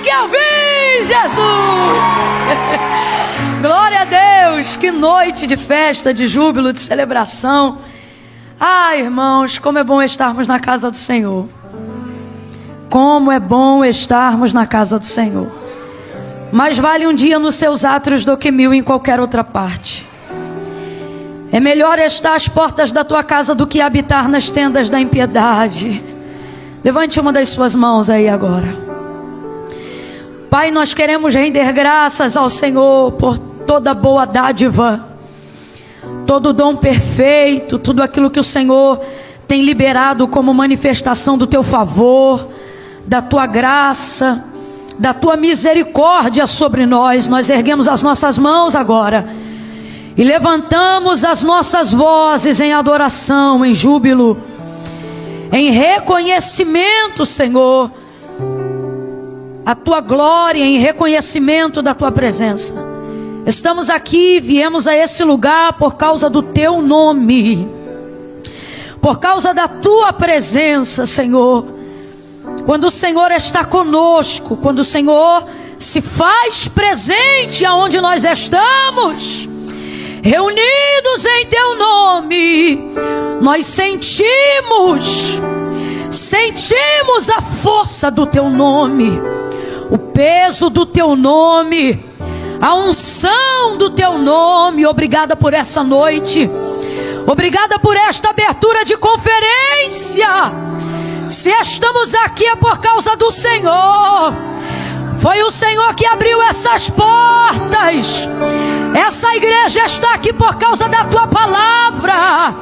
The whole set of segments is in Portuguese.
que eu vim, Jesus! Glória a Deus, que noite de festa, de júbilo, de celebração. Ah, irmãos, como é bom estarmos na casa do Senhor. Como é bom estarmos na casa do Senhor. Mais vale um dia nos seus átrios do que 1000 em qualquer outra parte. É melhor estar às portas da tua casa do que habitar nas tendas da impiedade. Levante uma das suas mãos aí agora. Pai, nós queremos render graças ao Senhor por toda boa dádiva, todo dom perfeito, tudo aquilo que o Senhor tem liberado como manifestação do teu favor, da tua graça, da tua misericórdia sobre nós. Nós erguemos as nossas mãos agora e levantamos as nossas vozes em adoração, em júbilo, em reconhecimento, Senhor, a tua glória, em reconhecimento da tua presença. Estamos aqui, viemos a esse lugar por causa do teu nome, por causa da tua presença, Senhor. Quando o Senhor está conosco, quando o Senhor se faz presente aonde nós estamos, reunidos em teu nome, nós sentimos a força do teu nome, o peso do teu nome, a unção do teu nome. Obrigada por essa noite, obrigada por esta abertura de conferência. Se estamos aqui é por causa do Senhor. Foi o Senhor que abriu essas portas. Essa igreja está aqui por causa da tua palavra.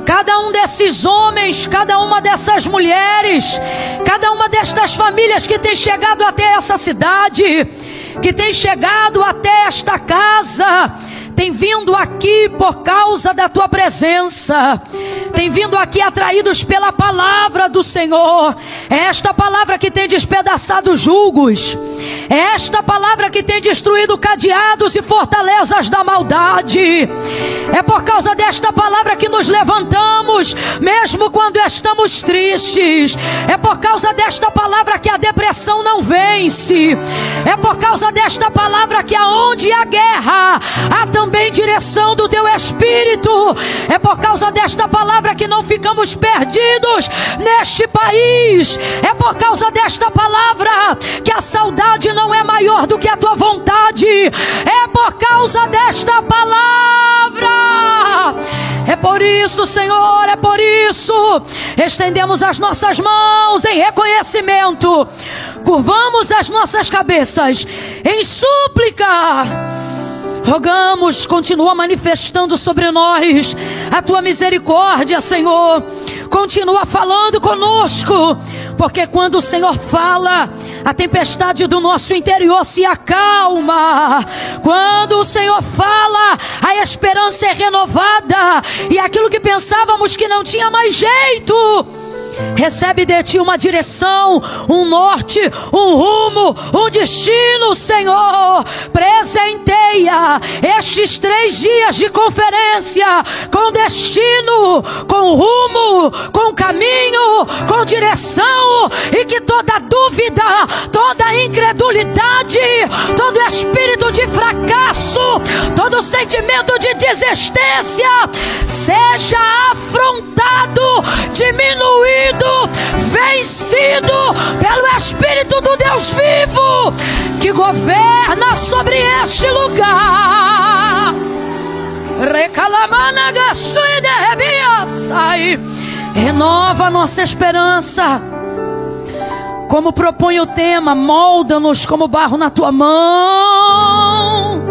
Cada um desses homens, cada uma dessas mulheres, cada uma destas famílias que tem chegado até essa cidade, que tem chegado até esta casa, tem vindo aqui por causa da tua presença, tem vindo aqui atraídos pela palavra do Senhor. É esta palavra que tem despedaçado julgos, é esta palavra que tem destruído cadeados e fortalezas da maldade. É por causa desta palavra que nos levantamos, mesmo quando estamos tristes. É por causa desta palavra que a depressão não vence. É por causa desta palavra que aonde há guerra, há também direção do teu Espírito. É por causa desta palavra que não ficamos perdidos neste país. É por causa desta palavra que a saudade não é maior do que a tua vontade. É por causa desta palavra. É por isso, Senhor, é por isso. Estendemos as nossas mãos em reconhecimento, curvamos as nossas cabeças em súplica. Rogamos, continua manifestando sobre nós a tua misericórdia, Senhor. Continua falando conosco, porque quando o Senhor fala, a tempestade do nosso interior se acalma. Quando o Senhor fala, a esperança é renovada, e aquilo que pensávamos que não tinha mais jeito, recebe de ti uma direção, um norte, um rumo, um destino, Senhor. Presenteia estes 3 dias de conferência com destino, com rumo, com caminho, com direção, e que toda dúvida, toda incredulidade, todo espírito de fracasso, todo sentimento de desistência seja afrontado, diminuído, vencido pelo Espírito do Deus vivo que governa sobre este lugar. Renova a nossa esperança, como propõe o tema. Molda-nos como barro na tua mão.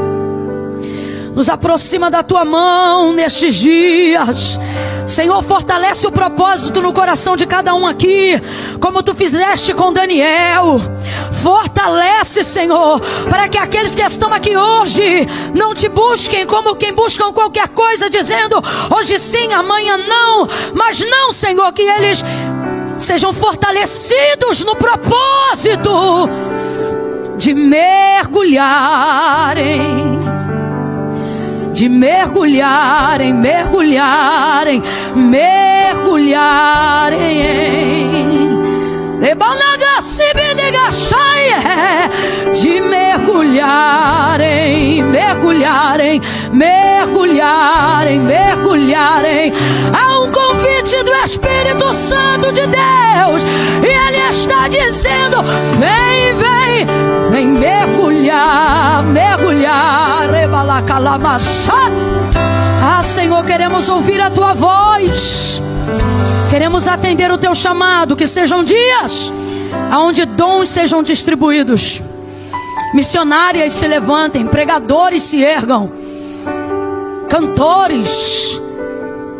Nos aproxima da tua mão nestes dias, Senhor. Fortalece o propósito no coração de cada um aqui, como tu fizeste com Daniel. Fortalece, Senhor, para que aqueles que estão aqui hoje não te busquem como quem buscam qualquer coisa, dizendo hoje sim, amanhã não. Mas não, Senhor, que eles sejam fortalecidos no propósito de mergulharem, mergulharem mergulharem, mergulharem, mergulharem. Há um convite do Espírito Santo de Deus, e Ele está dizendo: vem, vem, vem mergulhar, mergulhar. Ah, Senhor, queremos ouvir a Tua voz, queremos atender o Teu chamado. Que sejam dias onde dons sejam distribuídos, missionárias se levantem, pregadores se ergam, cantores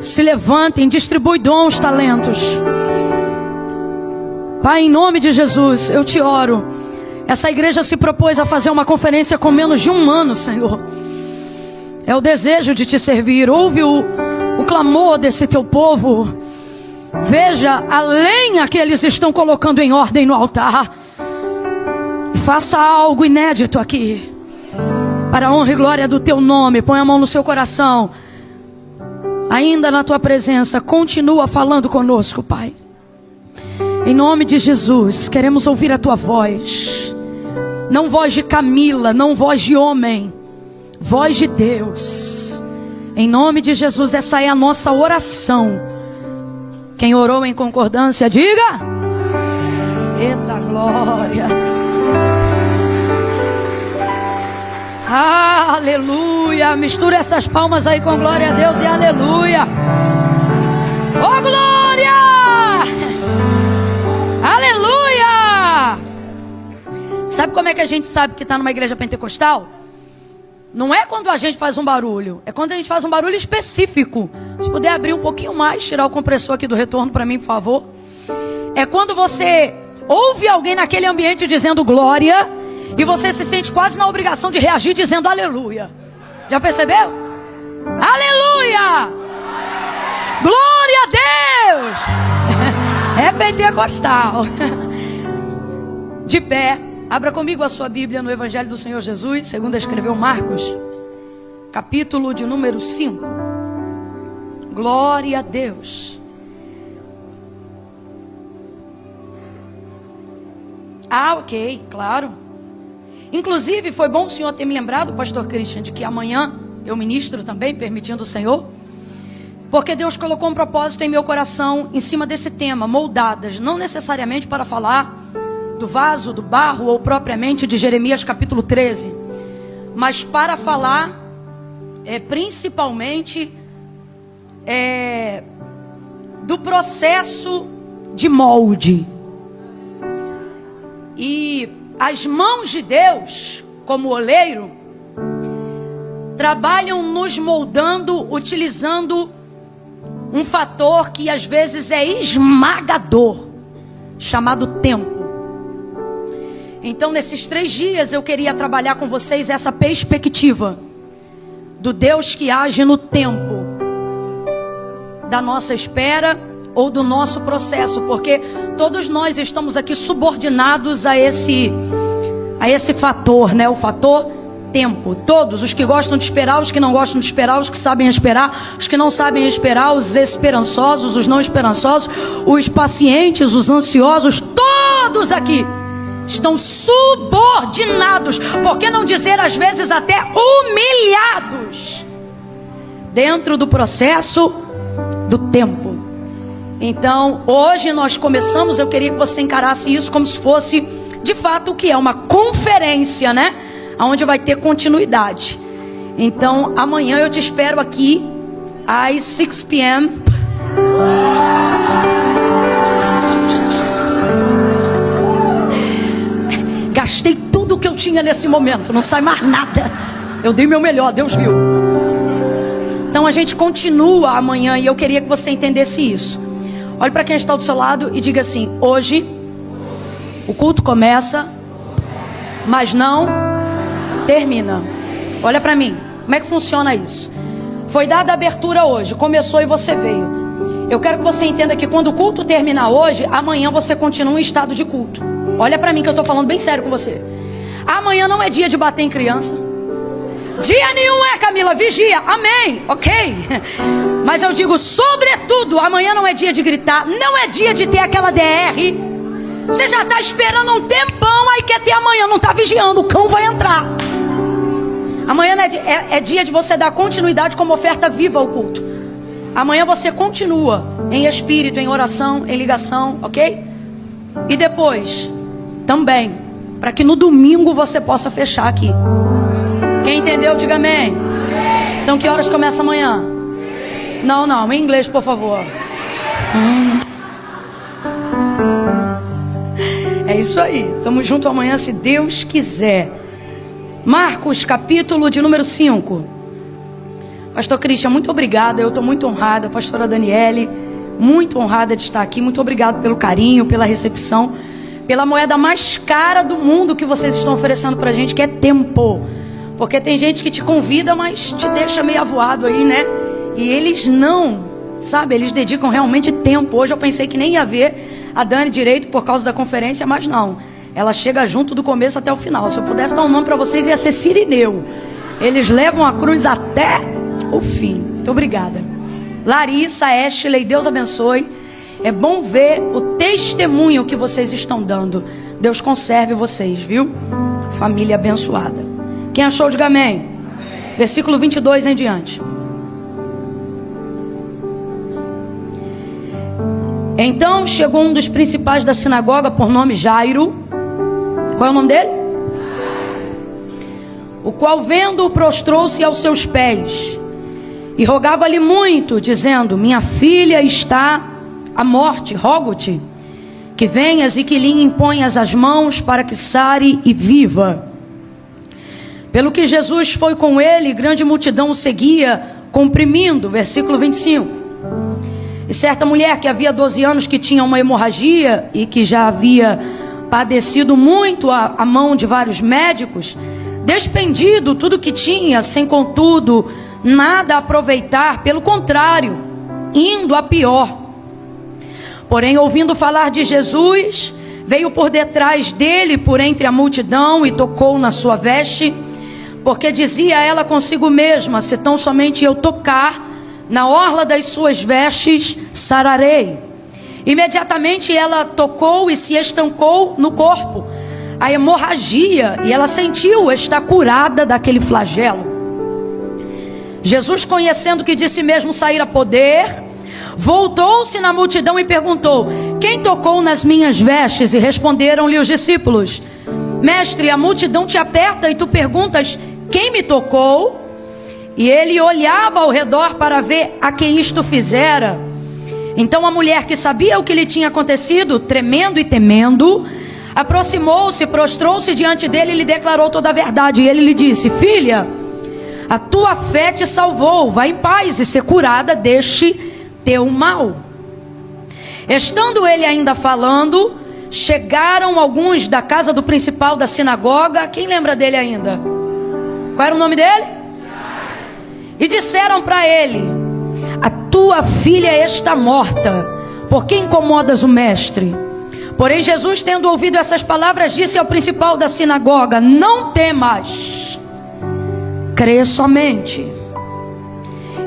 se levantem, distribui dons, talentos. Pai, em nome de Jesus, eu te oro. Essa igreja se propôs a fazer uma conferência com menos de 1 ano, Senhor. É o desejo de te servir. Ouve o clamor desse teu povo. Veja a lenha que eles estão colocando em ordem no altar. Faça algo inédito aqui, para a honra e glória do teu nome. Põe a mão no seu coração. Ainda na tua presença, continua falando conosco, Pai. Em nome de Jesus, queremos ouvir a tua voz. Não voz de Camila, não voz de homem, voz de Deus. Em nome de Jesus, essa é a nossa oração. Quem orou em concordância, diga: eita glória. Aleluia. Mistura essas palmas aí com glória a Deus e aleluia. Oh glória! Aleluia! Sabe como é que a gente sabe que está numa igreja pentecostal? Não é quando a gente faz um barulho, é quando a gente faz um barulho específico. Se puder abrir um pouquinho mais, tirar o compressor aqui do retorno para mim, por favor. É quando você ouve alguém naquele ambiente dizendo glória, e você se sente quase na obrigação de reagir dizendo aleluia. Já percebeu? Aleluia! Glória a Deus! É pentecostal. De pé, abra comigo a sua Bíblia no Evangelho do Senhor Jesus, segundo escreveu Marcos, capítulo de número 5. Glória a Deus. Ah, ok, claro. Inclusive, foi bom o senhor ter me lembrado, pastor Christian, de que amanhã eu ministro também, permitindo o Senhor, porque Deus colocou um propósito em meu coração em cima desse tema, moldadas, não necessariamente para falar do vaso, do barro, ou propriamente de Jeremias capítulo 13, mas para falar principalmente do processo de molde. E as mãos de Deus, como oleiro, trabalham nos moldando, utilizando um fator que às vezes é esmagador, chamado tempo. Então, nesses 3 dias, eu queria trabalhar com vocês essa perspectiva do Deus que age no tempo da nossa espera ou do nosso processo, porque todos nós estamos aqui subordinados a esse fator, né? O fator tempo. Todos, os que gostam de esperar, os que não gostam de esperar, os que sabem esperar, os que não sabem esperar, os esperançosos, os não esperançosos, os pacientes, os ansiosos, todos aqui estão subordinados, por que não dizer às vezes até humilhados, dentro do processo do tempo. Então, hoje nós começamos, eu queria que você encarasse isso como se fosse, de fato, o que é uma conferência, né? Onde vai ter continuidade. Então, amanhã eu te espero aqui, às 6 p.m. Gastei tudo que eu tinha nesse momento, não sai mais nada. Eu dei meu melhor, Deus viu. Então a gente continua amanhã e eu queria que você entendesse isso. Olhe para quem está do seu lado e diga assim: hoje o culto começa, mas não termina. Olha para mim, como é que funciona isso? Foi dada a abertura hoje, começou e você veio. Eu quero que você entenda que quando o culto terminar hoje, amanhã você continua em estado de culto. Olha para mim que eu estou falando bem sério com você. Amanhã não é dia de bater em criança. Dia nenhum é, Camila, vigia, amém, ok. Mas eu digo, sobretudo, amanhã não é dia de gritar, não é dia de ter aquela DR. Você já está esperando um tempão, aí quer ter amanhã, não está vigiando, o cão vai entrar. Amanhã é dia de você dar continuidade como oferta viva ao culto. Amanhã você continua em espírito, em oração, em ligação, ok? E depois, também, para que no domingo você possa fechar aqui. Quem entendeu, diga amém. Então que horas começa amanhã? Não, em inglês, por favor. É isso aí, estamos juntos amanhã, se Deus quiser. Marcos, capítulo de número 5. Pastor Christian, muito obrigada, eu estou muito honrada. Pastora Daniele, muito honrada de estar aqui. Muito obrigado pelo carinho, pela recepção, pela moeda mais cara do mundo que vocês estão oferecendo pra gente, que é tempo. Porque tem gente que te convida, mas te deixa meio avoado aí, né? E eles não, sabe? Eles dedicam realmente tempo. Hoje eu pensei que nem ia ver a Dani direito por causa da conferência, mas não. Ela chega junto do começo até o final. Se eu pudesse dar um nome para vocês, ia ser Cirineu. Eles levam a cruz até o fim. Muito obrigada. Larissa, Ashley, Deus abençoe. É bom ver o testemunho que vocês estão dando. Deus conserve vocês, viu? Família abençoada. Quem achou, diga amém. Amém. Versículo 22 em diante. Então chegou um dos principais da sinagoga, por nome Jairo. Qual é o nome dele? O qual, vendo-o, prostrou-se aos seus pés e rogava-lhe muito, dizendo: minha filha está à morte, rogo-te que venhas e que lhe imponhas as mãos para que sare e viva. Pelo que Jesus foi com ele, grande multidão o seguia, comprimindo. Versículo 25. E certa mulher que havia 12 anos, que tinha uma hemorragia e que já havia padecido muito a mão de vários médicos, despendido tudo que tinha, sem contudo nada aproveitar, pelo contrário, indo a pior. Porém, ouvindo falar de Jesus, veio por detrás dele, por entre a multidão, e tocou na sua veste, porque dizia ela consigo mesma: se tão somente eu tocar na orla das suas vestes, sararei. Imediatamente ela tocou e se estancou no corpo a hemorragia, e ela sentiu estar curada daquele flagelo. Jesus, conhecendo que de si mesmo saíra poder, voltou-se na multidão e perguntou: quem tocou nas minhas vestes? E responderam-lhe os discípulos: mestre, a multidão te aperta e tu perguntas: quem me tocou? E ele olhava ao redor para ver a quem isto fizera. Então a mulher, que sabia o que lhe tinha acontecido, tremendo e temendo, aproximou-se, prostrou-se diante dele e lhe declarou toda a verdade. E ele lhe disse: filha, a tua fé te salvou, vai em paz e ser curada deste teu mal. Estando ele ainda falando, chegaram alguns da casa do principal da sinagoga. Quem lembra dele ainda? Qual era o nome dele? E disseram para ele: a tua filha está morta, por que incomodas o mestre? Porém Jesus, tendo ouvido essas palavras, disse ao principal da sinagoga: não temas, crê somente.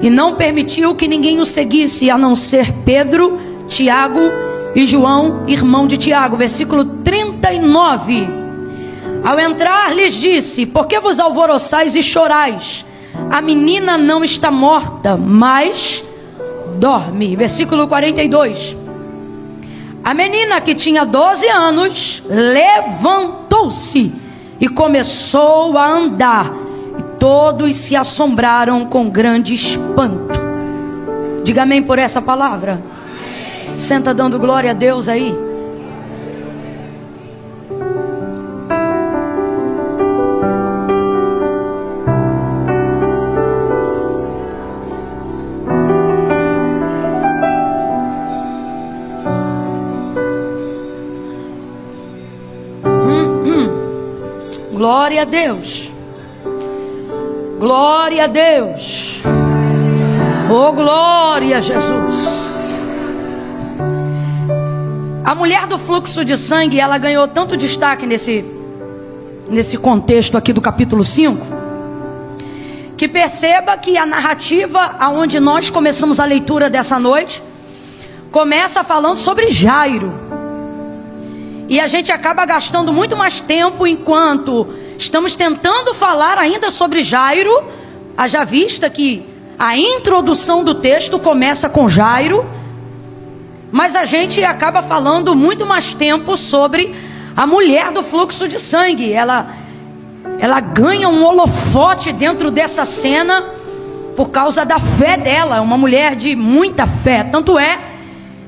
E não permitiu que ninguém o seguisse, a não ser Pedro, Tiago e João, irmão de Tiago. Versículo 39. Ao entrar lhes disse: por que vos alvoroçais e chorais? A menina não está morta, mas dorme. Versículo 42. A menina, que tinha 12 anos, levantou-se e começou a andar. E todos se assombraram com grande espanto. Diga amém por essa palavra. Amém. Senta dando glória a Deus aí. Glória a Deus. Glória a Deus. Oh, glória a Jesus. A mulher do fluxo de sangue, ela ganhou tanto destaque nesse contexto aqui do capítulo 5, que perceba que a narrativa aonde nós começamos a leitura dessa noite começa falando sobre Jairo. E a gente acaba gastando muito mais tempo enquanto Estamos tentando falar ainda sobre Jairo, haja vista que a introdução do texto começa com Jairo, mas a gente acaba falando muito mais tempo sobre a mulher do fluxo de sangue. Ela ganha um holofote dentro dessa cena por causa da fé dela. É uma mulher de muita fé. Tanto é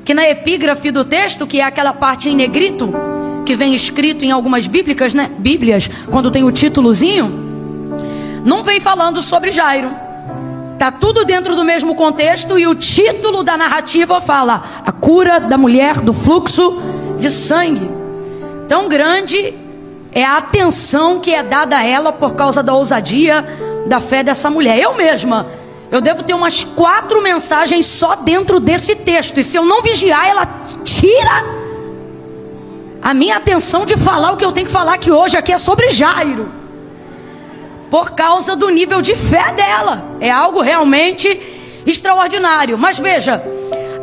que na epígrafe do texto, que é aquela parte em negrito, que vem escrito em algumas bíblias, né? Bíblias, quando tem o títulozinho, não vem falando sobre Jairo. Tá tudo dentro do mesmo contexto e o título da narrativa fala: a cura da mulher do fluxo de sangue. Tão grande é a atenção que é dada a ela por causa da ousadia da fé dessa mulher. Eu devo ter umas 4 mensagens só dentro desse texto, e se eu não vigiar, ela tira a minha atenção de falar o que eu tenho que falar, que hoje aqui é sobre Jairo, por causa do nível de fé dela. É algo realmente extraordinário. Mas veja,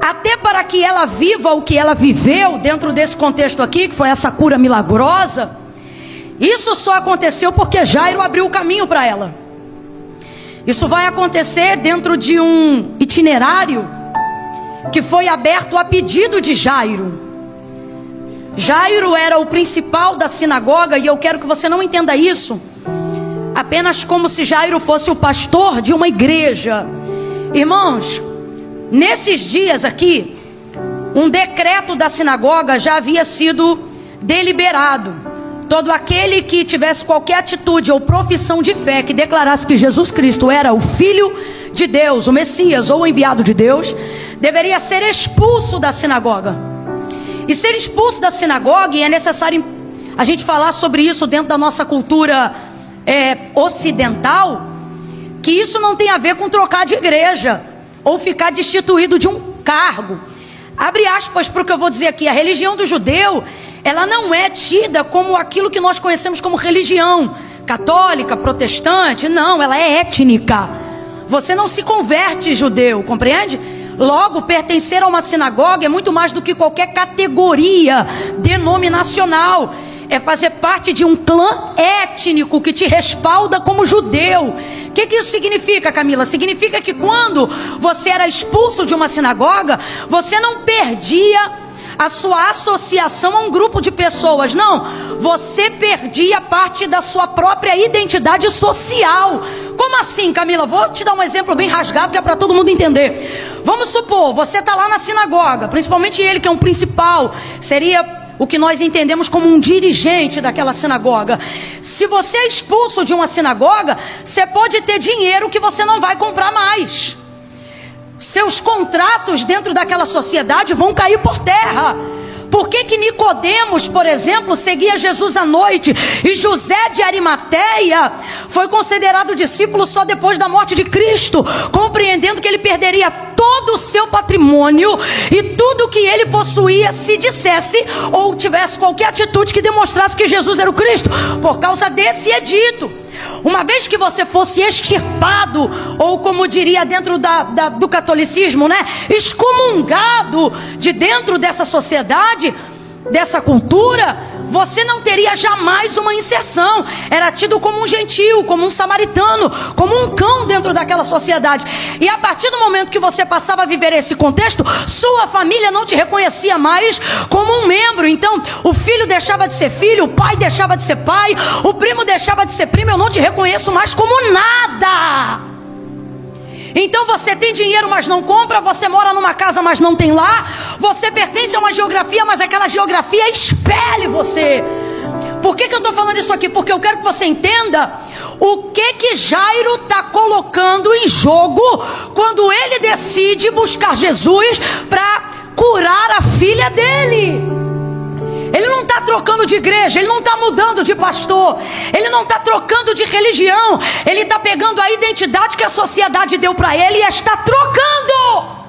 até para que ela viva o que ela viveu dentro desse contexto aqui, que foi essa cura milagrosa, isso só aconteceu porque Jairo abriu o caminho para ela. Isso vai acontecer dentro de um itinerário que foi aberto a pedido de Jairo. Jairo era o principal da sinagoga, e eu quero que você não entenda isso apenas como se Jairo fosse o pastor de uma igreja. Irmãos, nesses dias aqui, um decreto da sinagoga já havia sido deliberado. Todo aquele que tivesse qualquer atitude ou profissão de fé que declarasse que Jesus Cristo era o Filho de Deus, o Messias ou o enviado de Deus, deveria ser expulso da sinagoga. E ser expulso da sinagoga, e é necessário a gente falar sobre isso dentro da nossa cultura ocidental, que isso não tem a ver com trocar de igreja ou ficar destituído de um cargo. Abre aspas para o que eu vou dizer aqui. A religião do judeu, ela não é tida como aquilo que nós conhecemos como religião católica, protestante. Não, ela é étnica. Você não se converte judeu, compreende? Logo, pertencer a uma sinagoga é muito mais do que qualquer categoria denominacional. É fazer parte de um clã étnico que te respalda como judeu. O que isso significa, Camila? Significa que quando você era expulso de uma sinagoga, você não perdia a sua associação a um grupo de pessoas. Não, você perdia parte da sua própria identidade social. Como assim, Camila? Vou te dar um exemplo bem rasgado que é para todo mundo entender. Vamos supor, você está lá na sinagoga, principalmente ele que é um principal, seria o que nós entendemos como um dirigente daquela sinagoga. Se você é expulso de uma sinagoga, você pode ter dinheiro que você não vai comprar mais. Seus contratos dentro daquela sociedade vão cair por terra. Por que Nicodemos, por exemplo, seguia Jesus à noite e José de Arimateia foi considerado discípulo só depois da morte de Cristo, compreendendo que ele perderia todo o seu patrimônio e tudo que ele possuía se dissesse ou tivesse qualquer atitude que demonstrasse que Jesus era o Cristo, por causa desse edito. Uma vez que você fosse extirpado, ou como diria dentro do catolicismo, né, excomungado de dentro dessa sociedade, dessa cultura, você não teria jamais uma inserção. Era tido como um gentil, como um samaritano, como um cão dentro daquela sociedade. E a partir do momento que você passava a viver esse contexto, sua família não te reconhecia mais como um membro. Então o filho deixava de ser filho, o pai deixava de ser pai, o primo deixava de ser primo. Eu não te reconheço mais como nada. Então você tem dinheiro, mas não compra. Você mora numa casa, mas não tem lar. Você pertence a uma geografia, mas aquela geografia expele você. Por que eu estou falando isso aqui? Porque eu quero que você entenda o que Jairo está colocando em jogo quando ele decide buscar Jesus para curar a filha dele. Ele não está trocando de igreja, ele não está mudando de pastor, ele não está trocando de religião. Ele está pegando a identidade que a sociedade deu para ele e está trocando.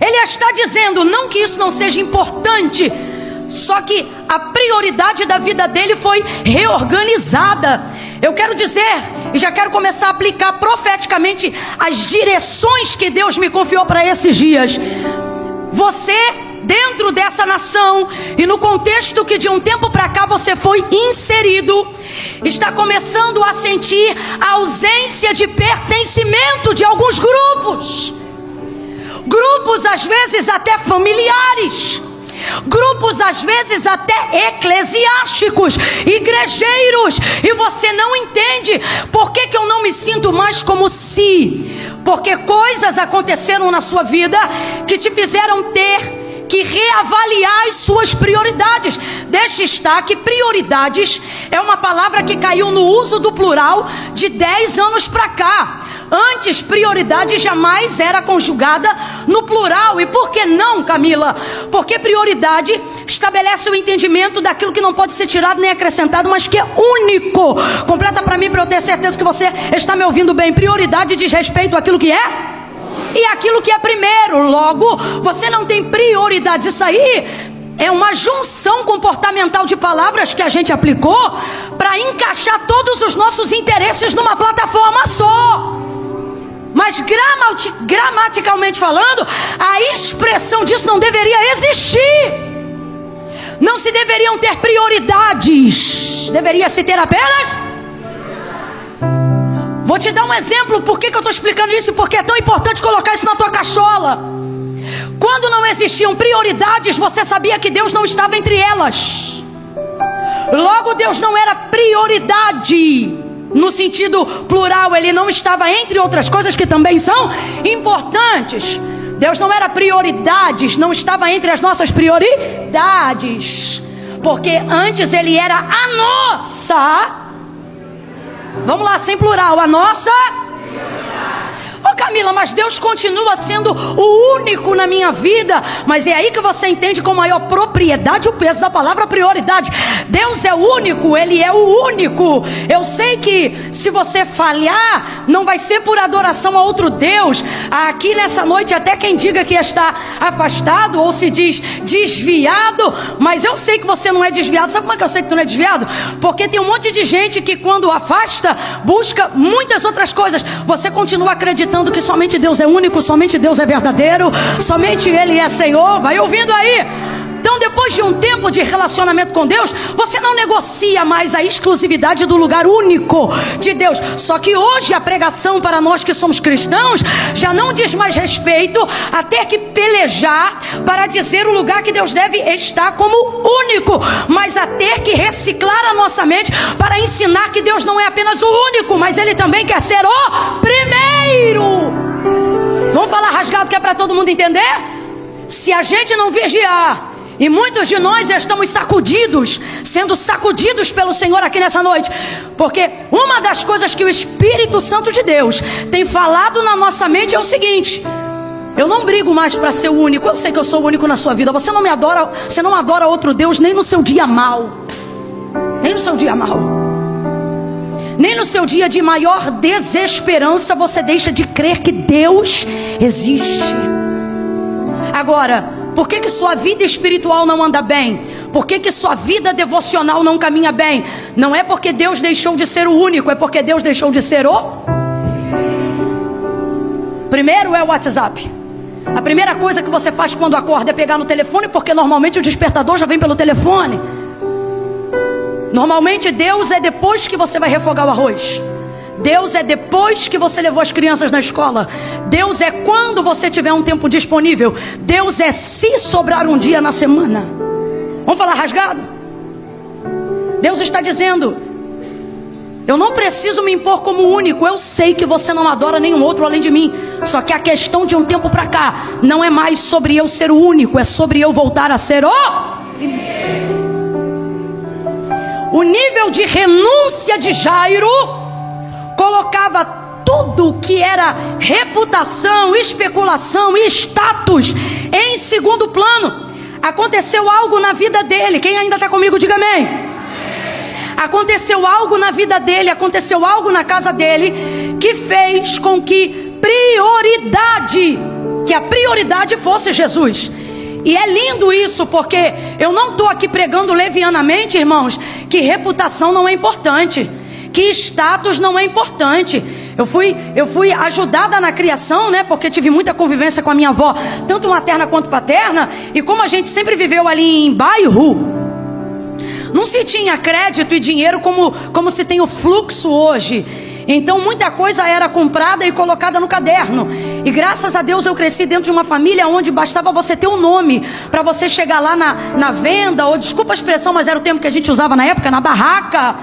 Ele está dizendo, não que isso não seja importante, só que a prioridade da vida dele foi reorganizada. Eu quero dizer, e já quero começar a aplicar profeticamente as direções que Deus me confiou para esses dias. Você dentro dessa nação e no contexto que de um tempo para cá você foi inserido, está começando a sentir a ausência de pertencimento de alguns grupos. Grupos às vezes até familiares, grupos às vezes até eclesiásticos, igrejeiros, e você não entende por que eu não me sinto mais como se, porque coisas aconteceram na sua vida que te fizeram ter que reavaliar as suas prioridades. Deixe estar que prioridades é uma palavra que caiu no uso do plural de 10 anos para cá. Antes, prioridade jamais era conjugada no plural. E por que não, Camila? Porque prioridade estabelece o entendimento daquilo que não pode ser tirado nem acrescentado, mas que é único. Completa para mim, para eu ter certeza que você está me ouvindo bem. Prioridade diz respeito àquilo que é e aquilo que é primeiro. Logo, você não tem prioridades. Isso aí é uma junção comportamental de palavras que a gente aplicou para encaixar todos os nossos interesses numa plataforma só. Mas gramaticalmente falando, a expressão disso não deveria existir. Não se deveriam ter prioridades, deveria se ter apenas. Vou te dar um exemplo. Por que eu estou explicando isso? Porque é tão importante colocar isso na tua cachola. Quando não existiam prioridades, você sabia que Deus não estava entre elas. Logo, Deus não era prioridade no sentido plural. Ele não estava entre outras coisas que também são importantes. Deus não era prioridades, não estava entre as nossas prioridades, porque antes Ele era a nossa. Vamos lá, sem plural, a nossa. Ô Camila, mas Deus continua sendo o único na minha vida. Mas é aí que você entende com maior propriedade o peso da palavra prioridade. Deus é o único, Ele é o único. Eu sei que se você falhar, não vai ser por adoração a outro Deus. Aqui nessa noite até quem diga que está afastado ou se diz desviado, mas eu sei que você não é desviado. Sabe como é que eu sei que tu não é desviado? Porque tem um monte de gente que quando afasta, busca muitas outras coisas. Você continua acreditando que somente Deus é único, somente Deus é verdadeiro, somente Ele é Senhor. Vai ouvindo aí. Então, depois de um tempo de relacionamento com Deus, você não negocia mais a exclusividade do lugar único de Deus. Só que hoje a pregação para nós que somos cristãos já não diz mais respeito a ter que pelejar para dizer o lugar que Deus deve estar como único, mas a ter que reciclar a nossa mente para ensinar que Deus não é apenas o único, mas Ele também quer ser o primeiro. Vamos falar rasgado que é para todo mundo entender? Se a gente não vigiar, e muitos de nós estamos sacudidos, sendo sacudidos pelo Senhor aqui nessa noite, porque uma das coisas que o Espírito Santo de Deus tem falado na nossa mente é o seguinte: eu não brigo mais para ser o único. Eu sei que eu sou o único na sua vida. Você não me adora, você não adora outro Deus nem no seu dia mau, nem no seu dia mau, nem no seu dia de maior desesperança você deixa de crer que Deus existe. Agora, por que sua vida espiritual não anda bem? Por que sua vida devocional não caminha bem? Não é porque Deus deixou de ser o único, é porque Deus deixou de ser o primeiro. É o WhatsApp. A primeira coisa que você faz quando acorda é pegar no telefone, porque normalmente o despertador já vem pelo telefone. Normalmente Deus é depois que você vai refogar o arroz. Deus é depois que você levou as crianças na escola. Deus é quando você tiver um tempo disponível. Deus é se sobrar um dia na semana. Vamos falar rasgado? Deus está dizendo: eu não preciso me impor como único. Eu sei que você não adora nenhum outro além de mim. Só que a questão de um tempo para cá não é mais sobre eu ser o único, é sobre eu voltar a ser o nível de renúncia de Jairo colocava tudo que era reputação, especulação e status em segundo plano. Aconteceu algo na vida dele. Quem ainda está comigo, diga amém. Aconteceu algo na vida dele, aconteceu algo na casa dele que fez com que a prioridade fosse Jesus. E é lindo isso, porque eu não estou aqui pregando levianamente, irmãos, que reputação não é importante, que status não é importante, Eu fui ajudada na criação, né? Porque tive muita convivência com a minha avó, tanto materna quanto paterna. E como a gente sempre viveu ali em bairro, não se tinha crédito e dinheiro como se tem o fluxo hoje. Então muita coisa era comprada e colocada no caderno. E graças a Deus eu cresci dentro de uma família onde bastava você ter um nome para você chegar lá na venda, ou desculpa a expressão, mas era o termo que a gente usava na época, na barraca.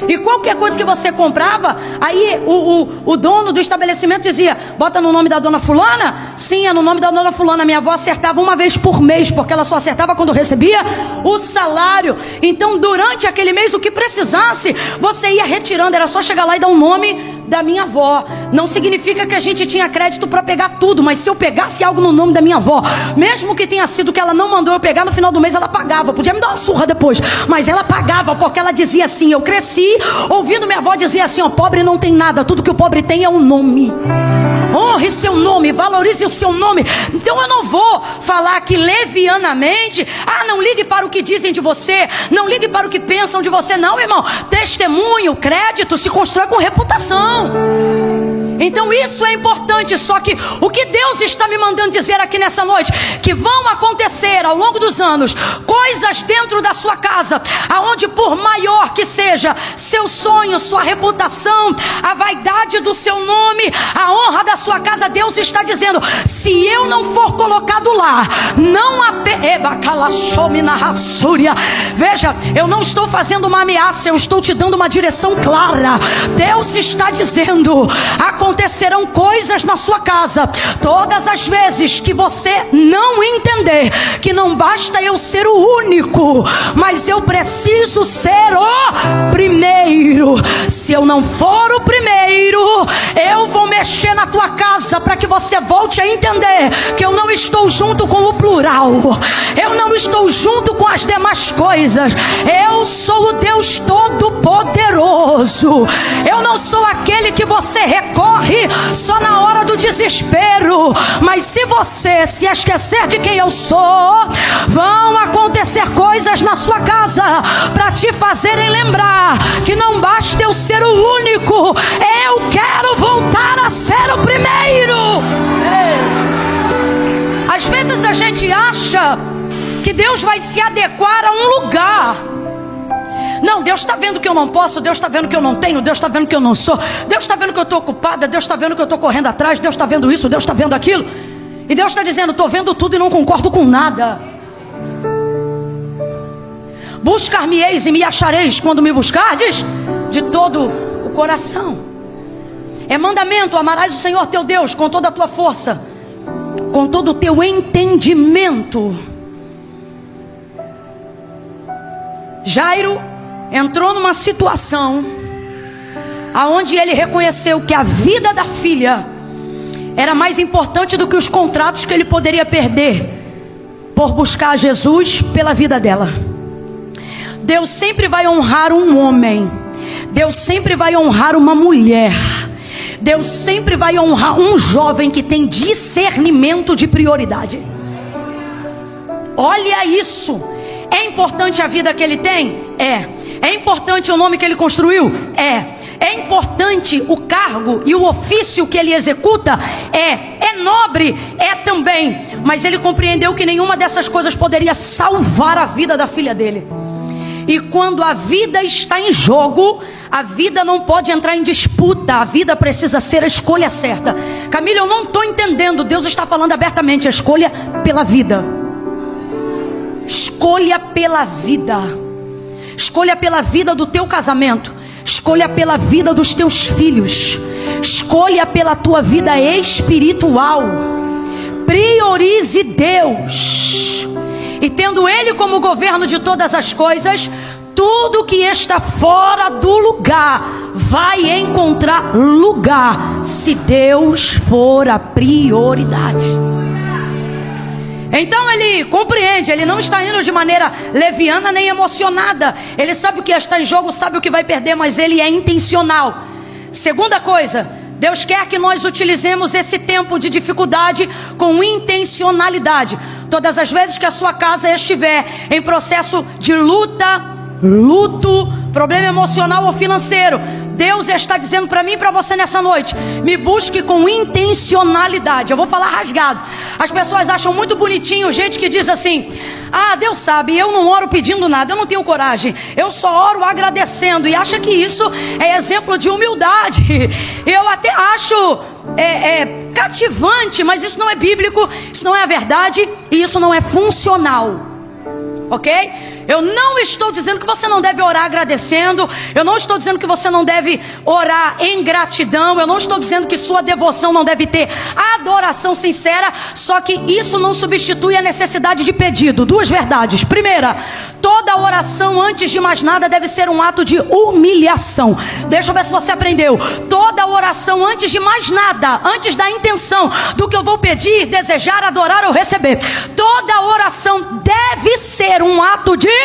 E qualquer coisa que você comprava, aí o dono do estabelecimento dizia: bota no nome da dona fulana? Sim, é no nome da dona fulana. Minha avó acertava uma vez por mês, porque ela só acertava quando recebia o salário. Então durante aquele mês, o que precisasse, você ia retirando. Era só chegar lá e dar o nome da minha avó. Não significa que a gente tinha crédito para pegar tudo, mas se eu pegasse algo no nome da minha avó, mesmo que tenha sido que ela não mandou eu pegar, no final do mês ela pagava. Podia me dar uma surra depois, mas ela pagava, porque ela dizia assim. Eu cresci ouvindo minha avó dizer assim: ó, pobre não tem nada, tudo que o pobre tem é um nome. Honre seu nome, valorize o seu nome. Então eu não vou falar aqui levianamente: não ligue para o que dizem de você, não ligue para o que pensam de você. Não, irmão, testemunho, crédito se constrói com reputação. Então isso é importante. Só que o que Deus está me mandando dizer aqui nessa noite, que vão acontecer ao longo dos anos coisas dentro da sua casa, aonde por maior que seja seu sonho, sua reputação, a vaidade do seu nome, a honra da sua casa, Deus está dizendo: se eu não for colocado lá, não veja, eu não estou fazendo uma ameaça, eu estou te dando uma direção clara. Deus está dizendo: acontecerão coisas na sua casa todas as vezes que você não entender que não basta eu ser o único, mas eu preciso ser o primeiro. Se eu não for o primeiro, eu vou mexer na tua casa para que você volte a entender que eu não estou junto com o plural, eu não estou junto com as demais coisas. Eu sou o Deus Todo-Poderoso. Eu não sou aquele que você recorre só na hora do desespero, mas se você se esquecer de quem eu sou, vão acontecer coisas na sua casa para te fazerem lembrar que não basta eu ser o único, eu quero voltar a ser o primeiro. Às vezes a gente acha que Deus vai se adequar a um lugar. Não, Deus está vendo que eu não posso, Deus está vendo que eu não tenho, Deus está vendo que eu não sou, Deus está vendo que eu estou ocupada, Deus está vendo que eu estou correndo atrás, Deus está vendo isso, Deus está vendo aquilo. E Deus está dizendo: estou vendo tudo e não concordo com nada. Buscar-me-eis e me achareis quando me buscardes de todo o coração. É mandamento: amarás o Senhor teu Deus com toda a tua força, com todo o teu entendimento. Jairo entrou numa situação aonde ele reconheceu que a vida da filha era mais importante do que os contratos que ele poderia perder por buscar Jesus pela vida dela. Deus sempre vai honrar um homem, Deus sempre vai honrar uma mulher, Deus sempre vai honrar um jovem que tem discernimento de prioridade. Olha isso. É importante a vida que ele tem? É importante o nome que ele construiu? É importante o cargo e o ofício que ele executa? É nobre? É também. Mas ele compreendeu que nenhuma dessas coisas poderia salvar a vida da filha dele. E quando a vida está em jogo, a vida não pode entrar em disputa. A vida precisa ser a escolha certa. Camila, eu não estou entendendo. Deus está falando abertamente: a escolha pela vida. Escolha pela vida. Escolha pela vida do teu casamento. Escolha pela vida dos teus filhos. Escolha pela tua vida espiritual. Priorize Deus. E tendo Ele como governo de todas as coisas, tudo que está fora do lugar vai encontrar lugar, se Deus for a prioridade. Então ele compreende, ele não está indo de maneira leviana nem emocionada. Ele sabe o que está em jogo, sabe o que vai perder, mas ele é intencional. Segunda coisa, Deus quer que nós utilizemos esse tempo de dificuldade com intencionalidade. Todas as vezes que a sua casa estiver em processo de luta, luto, problema emocional ou financeiro, Deus está dizendo para mim e para você nessa noite: me busque com intencionalidade. Eu vou falar rasgado. As pessoas acham muito bonitinho gente que diz assim: ah, Deus sabe, eu não oro pedindo nada, eu não tenho coragem, eu só oro agradecendo. E acha que isso é exemplo de humildade. Eu até acho cativante, mas isso não é bíblico, isso não é a verdade e isso não é funcional. Ok? Eu não estou dizendo que você não deve orar agradecendo. Eu não estou dizendo que você não deve orar em gratidão. Eu não estou dizendo que sua devoção não deve ter adoração sincera. Só que isso não substitui a necessidade de pedido. Duas verdades. Primeira, toda oração, antes de mais nada, deve ser um ato de humilhação. Deixa eu ver se você aprendeu. Toda oração, antes de mais nada, antes da intenção do que eu vou pedir, desejar, adorar ou receber, toda oração deve ser um ato de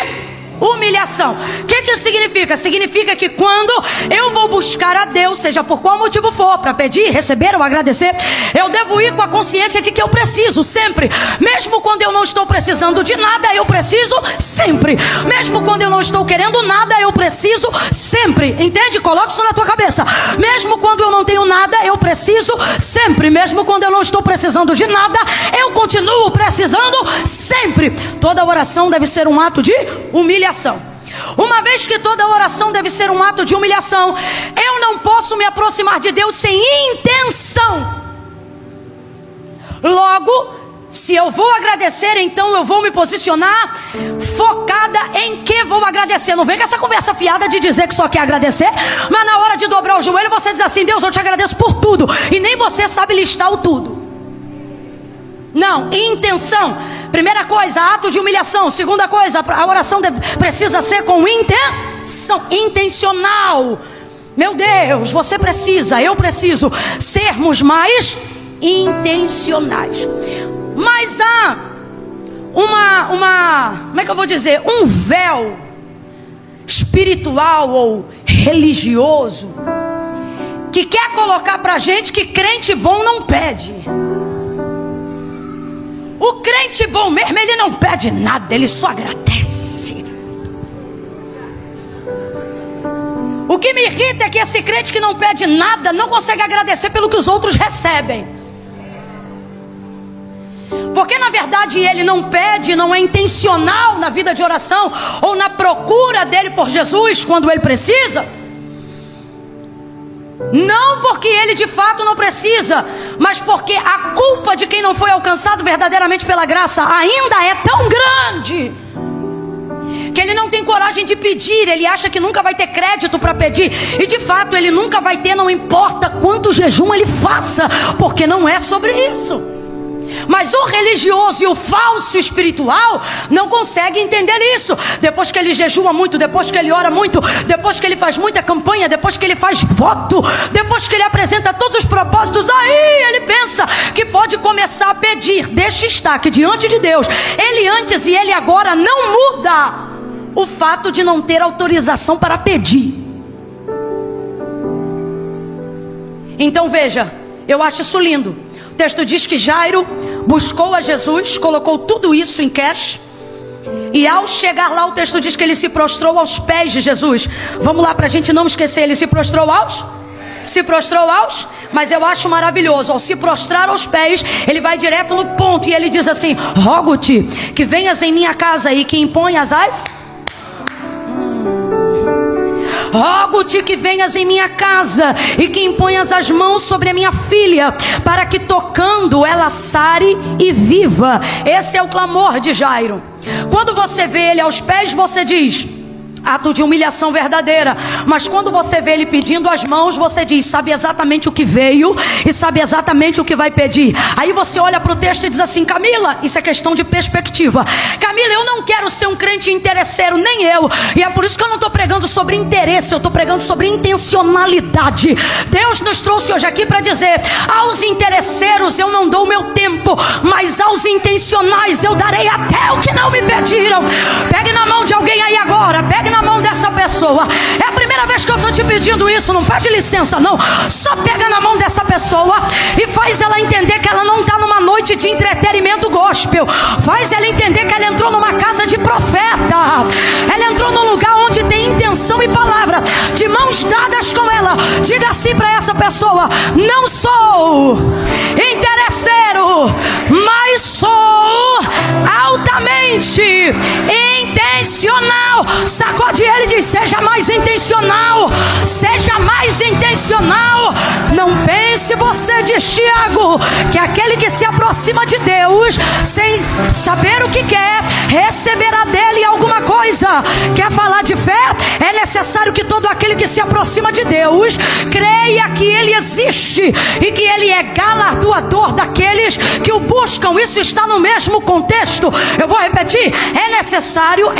humilhação. O que isso significa? Significa que quando eu vou buscar a Deus, seja por qual motivo for, para pedir, receber ou agradecer, eu devo ir com a consciência de que eu preciso sempre. Mesmo quando eu não estou precisando de nada, eu preciso sempre. Mesmo quando eu não estou querendo nada, eu preciso sempre. Entende? Coloca isso na tua cabeça. Mesmo quando eu não tenho nada, eu preciso sempre. Mesmo quando eu não estou precisando de nada, eu continuo precisando sempre. Toda oração deve ser um ato de humilhação. Uma vez que toda oração deve ser um ato de humilhação, eu não posso me aproximar de Deus sem intenção. Logo, se eu vou agradecer, então eu vou me posicionar focada em que vou agradecer. Não vem com essa conversa fiada de dizer que só quer agradecer, mas na hora de dobrar o joelho você diz assim: Deus, eu te agradeço por tudo, e nem você sabe listar o tudo. Não, intenção. Primeira coisa, ato de humilhação. Segunda coisa, a oração precisa ser com intenção, intencional. Meu Deus, você precisa, eu preciso sermos mais intencionais. Mas há como é que eu vou dizer? Um véu espiritual ou religioso que quer colocar pra gente que crente bom não pede. O crente bom mesmo, ele não pede nada, ele só agradece. O que me irrita é que esse crente que não pede nada não consegue agradecer pelo que os outros recebem. Porque na verdade ele não pede, não é intencional na vida de oração ou na procura dele por Jesus quando ele precisa. Não porque ele de fato não precisa, mas porque a culpa de quem não foi alcançado verdadeiramente pela graça ainda é tão grande que ele não tem coragem de pedir. Ele acha que nunca vai ter crédito para pedir, e de fato ele nunca vai ter, não importa quanto jejum ele faça, porque não é sobre isso. Mas o religioso e o falso espiritual não conseguem entender isso. Depois que ele jejua muito, depois que ele ora muito, depois que ele faz muita campanha, depois que ele faz voto, depois que ele apresenta todos os propósitos, aí ele pensa que pode começar a pedir. Deixa estar que diante de Deus, ele antes e ele agora não muda o fato de não ter autorização para pedir. Então veja, eu acho isso lindo. O texto diz que Jairo buscou a Jesus, colocou tudo isso em cash, e ao chegar lá o texto diz que ele se prostrou aos pés de Jesus. Vamos lá para a gente não esquecer, ele se prostrou aos? Mas eu acho maravilhoso, ao se prostrar aos pés, ele vai direto no ponto e ele diz assim: rogo-te que venhas em minha casa e que imponhas as... Rogo-te que venhas em minha casa e que imponhas as mãos sobre a minha filha, para que tocando ela sare e viva. Esse é o clamor de Jairo. Quando você vê ele aos pés, você diz: ato de humilhação verdadeira. Mas quando você vê ele pedindo as mãos, você diz: sabe exatamente o que veio e sabe exatamente o que vai pedir. Aí você olha para o texto e diz assim: Camila, isso é questão de perspectiva. Camila, eu não quero ser um crente interesseiro, nem eu. E é por isso que eu não estou pregando sobre interesse, eu estou pregando sobre intencionalidade. Deus nos trouxe hoje aqui para dizer: aos interesseiros eu não dou o meu tempo, mas aos intencionais eu darei até o que não me pediram. Pegue na mão de alguém aí agora, pegue na mão dessa pessoa. É a primeira vez que eu estou te pedindo isso, não pede licença não. Só pega na mão dessa pessoa e faz ela entender que ela não está numa noite de entretenimento gospel. Faz ela entender que ela entrou numa casa de profeta. Ela entrou num lugar onde tem intenção e palavra. De mãos dadas com ela, Diga assim para essa pessoa: não sou interesseiro, mas sou altamente intencional. Sacode ele e diz: seja mais intencional. Seja mais intencional. Não pense você, diz Tiago, que aquele que se aproxima de Deus sem saber o que quer, receberá dele alguma coisa. Quer falar de fé? É necessário que todo aquele que se aproxima de Deus creia que ele existe e que ele é galardoador daqueles que o buscam. Isso está no mesmo contexto. Eu vou repetir: é necessário.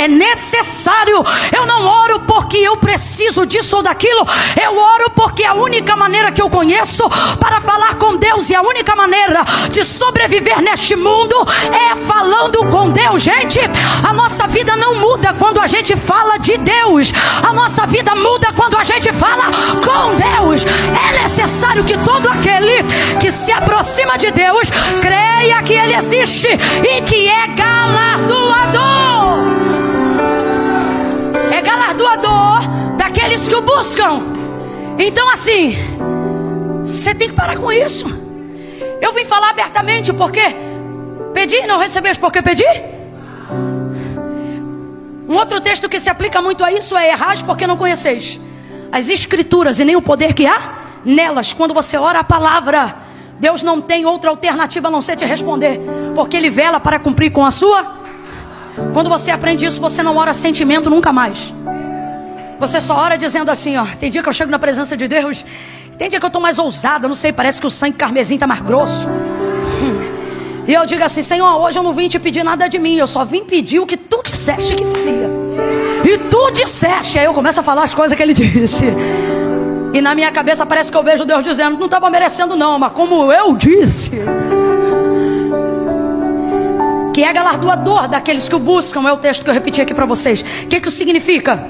Eu não oro porque eu preciso disso ou daquilo. Eu oro porque a única maneira que eu conheço para falar com Deus e a única maneira de sobreviver neste mundo é falando com Deus. Gente, a nossa vida não muda quando a gente fala de Deus. A nossa vida muda quando a gente fala com Deus. É necessário que todo aquele que se aproxima de Deus creia que ele existe e que é galardoador. É galardoador daqueles que o buscam. Então assim, você tem que parar com isso. Eu vim falar abertamente porque pedi e não recebeis porque pedi. Um outro texto que se aplica muito a isso é: errais porque não conheceis as escrituras e nem o poder que há nelas. Quando você ora a palavra, Deus não tem outra alternativa a não ser te responder, porque Ele vela para cumprir com a sua. Quando você aprende isso, você não ora sentimento nunca mais. Você só ora dizendo assim, ó: tem dia que eu chego na presença de Deus, tem dia que eu estou mais ousada, não sei, parece que o sangue carmesim está mais grosso. E eu digo assim: Senhor, hoje eu não vim te pedir nada de mim, eu só vim pedir o que tu disseste que faria. E tu disseste. Aí eu começo a falar as coisas que ele disse. E na minha cabeça parece que eu vejo Deus dizendo: não estava merecendo não, mas como eu disse. Que é galardoador daqueles que o buscam. É o texto que eu repeti aqui para vocês. O que isso significa?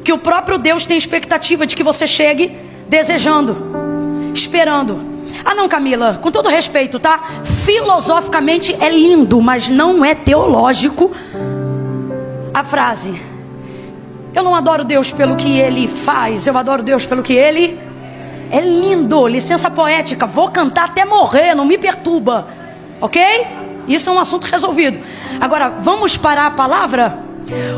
Que o próprio Deus tem expectativa de que você chegue desejando, esperando. Ah não, Camila, com todo respeito, tá? Filosoficamente é lindo, mas não é teológico a frase: eu não adoro Deus pelo que Ele faz, eu adoro Deus pelo que Ele é. Lindo, licença poética, vou cantar até morrer, não me perturba, ok? Isso é um assunto resolvido. Agora, vamos para a palavra.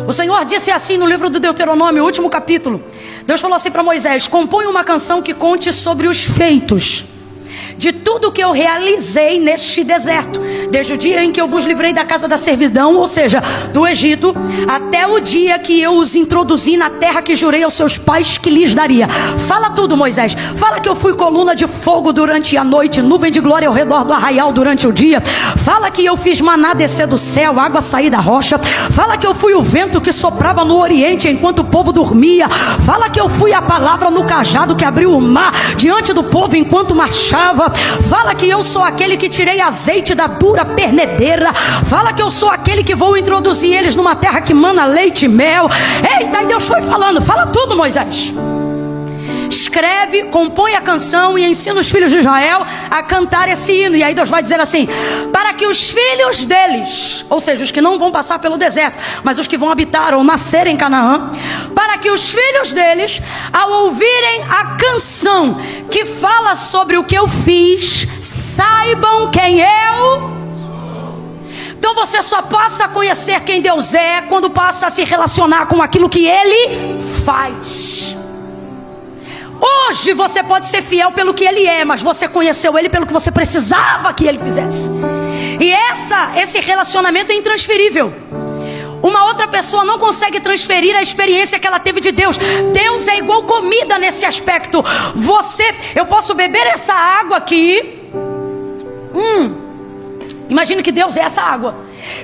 O Senhor disse assim no livro do Deuteronômio, último capítulo. Deus falou assim para Moisés: compõe uma canção que conte sobre os feitos de tudo que eu realizei neste deserto, desde o dia em que eu vos livrei da casa da servidão, ou seja, do Egito, até o dia que eu os introduzi na terra que jurei aos seus pais que lhes daria. Fala tudo, Moisés. Fala que eu fui coluna de fogo durante a noite, nuvem de glória ao redor do arraial durante o dia. Fala que eu fiz maná descer do céu, água sair da rocha. Fala que eu fui o vento que soprava no oriente enquanto o povo dormia. Fala que eu fui a palavra no cajado que abriu o mar diante do povo enquanto marchava. Fala que eu sou aquele que tirei azeite da dura pernedeira. Fala que eu sou aquele que vou introduzir eles numa terra que mana leite e mel. Eita, e Deus foi falando: fala tudo, Moisés. Escreve, compõe a canção e ensina os filhos de Israel a cantar esse hino. E aí Deus vai dizer assim: para que os filhos deles, ou seja, os que não vão passar pelo deserto, mas os que vão habitar ou nascer em Canaã, para que os filhos deles, ao ouvirem a canção que fala sobre o que eu fiz, saibam quem eu. Então você só passa a conhecer quem Deus é quando passa a se relacionar com aquilo que Ele faz. Hoje você pode ser fiel pelo que Ele é, mas você conheceu Ele pelo que você precisava que Ele fizesse. E esse relacionamento é intransferível. Uma outra pessoa não consegue transferir a experiência que ela teve de Deus. Deus é igual comida nesse aspecto. Eu posso beber essa água aqui. Imagine que Deus é essa água.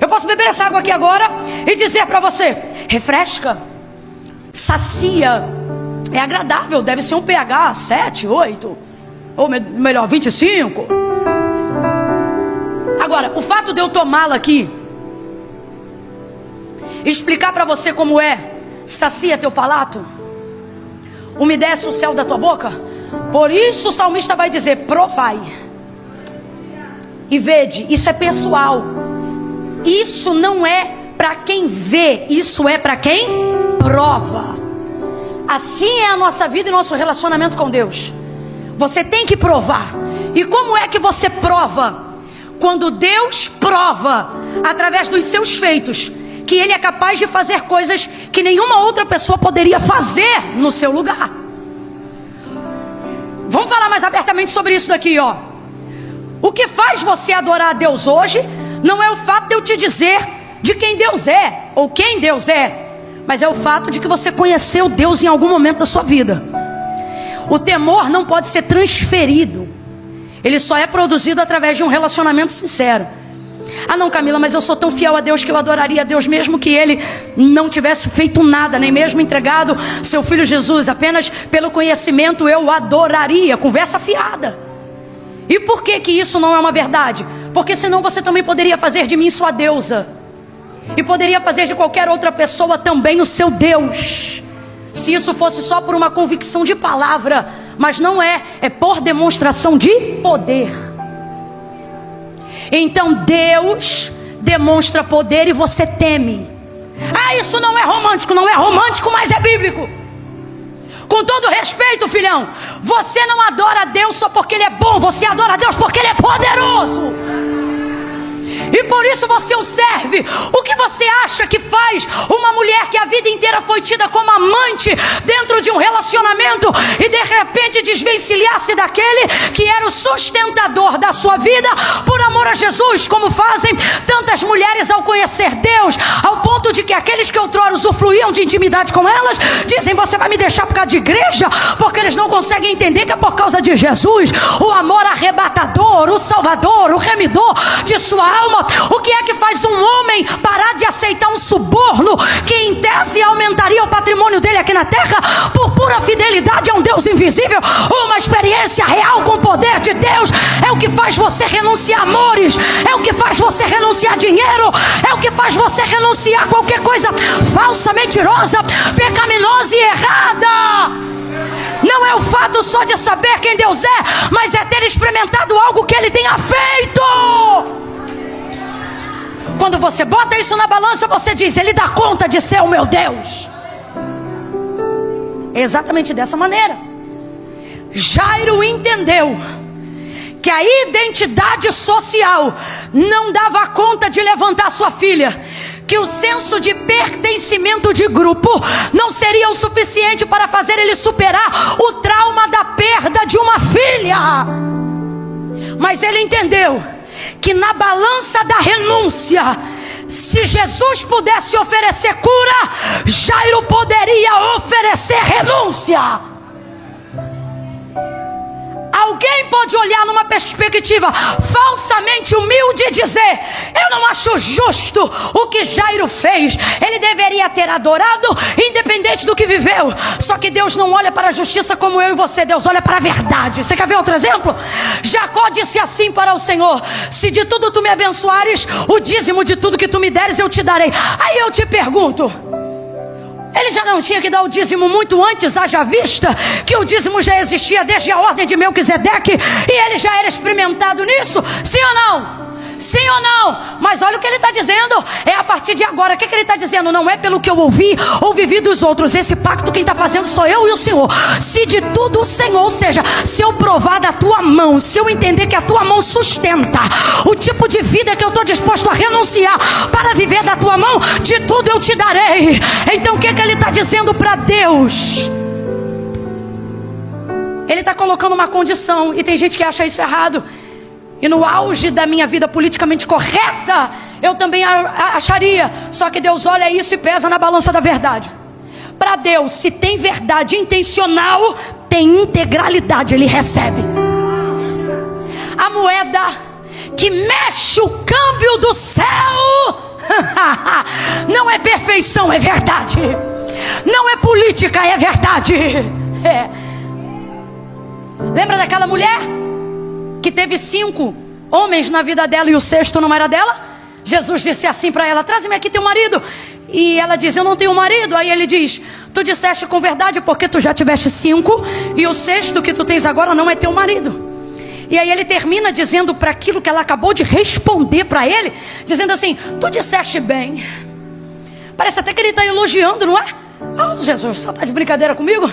Eu posso beber essa água aqui agora e dizer para você: refresca, sacia, é agradável, deve ser um pH 7, 8, ou melhor, 25. Agora, o fato de eu tomá-la aqui, explicar para você como é, sacia teu palato, umedece o céu da tua boca. Por isso o salmista vai dizer: provai e vede. Isso é pessoal. Isso não é para quem vê, isso é para quem prova. Assim é a nossa vida e nosso relacionamento com Deus. Você tem que provar. E como é que você prova? Quando Deus prova através dos seus feitos que Ele é capaz de fazer coisas que nenhuma outra pessoa poderia fazer no seu lugar. Vamos falar mais abertamente sobre isso daqui, ó. O que faz você adorar a Deus hoje não é o fato de eu te dizer de quem Deus é ou quem Deus é, mas é o fato de que você conheceu Deus em algum momento da sua vida. O temor não pode ser transferido. Ele só é produzido através de um relacionamento sincero. Ah não, Camila, mas eu sou tão fiel a Deus que eu adoraria a Deus mesmo que Ele não tivesse feito nada, nem mesmo entregado seu Filho Jesus. Apenas pelo conhecimento eu adoraria. Conversa fiada. E por que que isso não é uma verdade? Porque senão você também poderia fazer de mim sua deusa. E poderia fazer de qualquer outra pessoa também o seu Deus. Se isso fosse só por uma convicção de palavra. Mas não é, é por demonstração de poder. Então Deus demonstra poder e você teme. Ah, isso não é romântico. Não é romântico, mas é bíblico. Com todo respeito, filhão, você não adora a Deus só porque Ele é bom. Você adora a Deus porque Ele é poderoso. E por isso você o serve. O que você acha que faz uma mulher que a vida inteira foi tida como amante dentro de um relacionamento e de repente desvencilhar-se daquele que era o sustentador da sua vida por amor a Jesus? Como fazem tantas mulheres ao conhecer Deus, ao ponto de que aqueles que outrora usufruíam de intimidade com elas dizem: você vai me deixar por causa de igreja? Porque eles não conseguem entender que é por causa de Jesus, o amor arrebatador, o salvador, o remidor de sua alma. O que é que faz um homem parar de aceitar um suborno que em tese aumentaria o patrimônio dele aqui na terra por pura fidelidade a um Deus invisível? Uma experiência real com o poder de Deus é o que faz você renunciar a amores, é o que faz você renunciar a dinheiro, é o que faz você renunciar a qualquer coisa falsa, mentirosa, pecaminosa e errada. Não é o fato só de saber quem Deus é, mas é ter experimentado algo que Ele tenha feito. Quando você bota isso na balança, você diz: Ele dá conta de ser o meu Deus. É exatamente dessa maneira. Jairo entendeu que a identidade social não dava conta de levantar sua filha, que o senso de pertencimento de grupo não seria o suficiente para fazer ele superar o trauma da perda de uma filha. Mas ele entendeu que na balança da renúncia, se Jesus pudesse oferecer cura, Jairo poderia oferecer renúncia. Alguém pode olhar numa perspectiva falsamente humilde e dizer: eu não acho justo o que Jairo fez. Ele deveria ter adorado independente do que viveu. Só que Deus não olha para a justiça como eu e você. Deus olha para a verdade. Você quer ver outro exemplo? Jacó disse assim para o Senhor: se de tudo tu me abençoares, o dízimo de tudo que tu me deres eu te darei. Aí eu te pergunto, ele já não tinha que dar o dízimo muito antes, haja vista que o dízimo já existia desde a ordem de Melquisedeque e ele já era experimentado nisso? Sim ou não? Sim ou não? Mas olha o que ele está dizendo. É a partir de agora. O que ele está dizendo? Não é pelo que eu ouvi ou vivi dos outros. Esse pacto quem está fazendo sou eu e o Senhor. Se de tudo o Senhor, ou seja, se eu provar da tua mão, se eu entender que a tua mão sustenta o tipo de vida que eu estou disposto a renunciar para viver da tua mão, de tudo eu te darei. Então o que ele está dizendo para Deus? Ele está colocando uma condição. E tem gente que acha isso errado. E no auge da minha vida politicamente correta, eu também acharia. Só que Deus olha isso e pesa na balança da verdade. Para Deus, se tem verdade intencional, tem integralidade, Ele recebe. A moeda que mexe o câmbio do céu não é perfeição, é verdade. Não é política, é verdade. Lembra daquela mulher que teve 5 homens na vida dela e o 6º não era dela? Jesus disse assim para ela: traze-me aqui teu marido. E ela diz: eu não tenho marido. Aí ele diz: tu disseste com verdade, porque tu já tiveste 5 e o 6º que tu tens agora não é teu marido. E aí ele termina dizendo para aquilo que ela acabou de responder para ele, dizendo assim: tu disseste bem. Parece até que ele está elogiando, não é? Oh, Jesus, só tá de brincadeira comigo?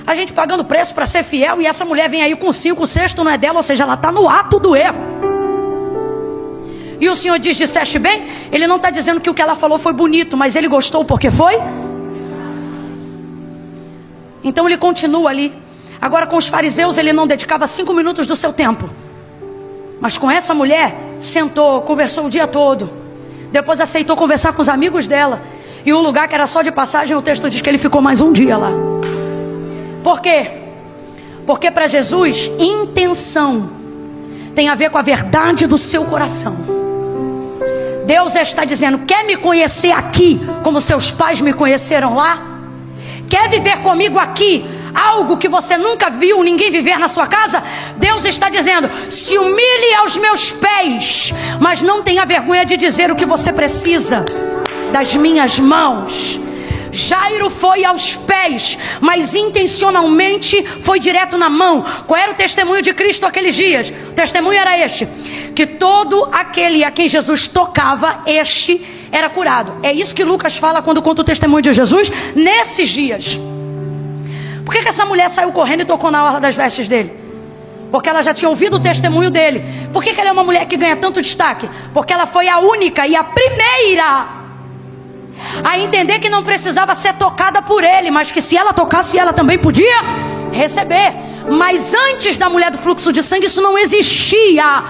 A gente pagando preço para ser fiel e essa mulher vem aí com 5, o sexto não é dela, ou seja, ela está no ato do erro. E o Senhor diz, disseste bem? Ele não está dizendo que o que ela falou foi bonito, mas ele gostou porque foi? Então ele continua ali. Agora com os fariseus ele não dedicava 5 minutos do seu tempo. Mas com essa mulher, sentou, conversou o dia todo. Depois aceitou conversar com os amigos dela. E o lugar que era só de passagem, o texto diz que ele ficou mais um dia lá. Por quê? Porque para Jesus, intenção tem a ver com a verdade do seu coração. Deus está dizendo, quer me conhecer aqui como seus pais me conheceram lá? Quer viver comigo aqui algo que você nunca viu ninguém viver na sua casa? Deus está dizendo, se humilhe aos meus pés, mas não tenha vergonha de dizer o que você precisa das minhas mãos. Jairo foi aos pés, mas intencionalmente foi direto na mão. Qual era o testemunho de Cristo aqueles dias? O testemunho era este, que todo aquele a quem Jesus tocava, este era curado. É isso que Lucas fala quando conta o testemunho de Jesus nesses dias. Por que essa mulher saiu correndo e tocou na orla das vestes dele? Porque ela já tinha ouvido o testemunho dele. Por que ela é uma mulher que ganha tanto destaque? Porque ela foi a única e a primeira a entender que não precisava ser tocada por ele, mas que se ela tocasse, ela também podia receber. Mas antes da mulher do fluxo de sangue, isso não existia.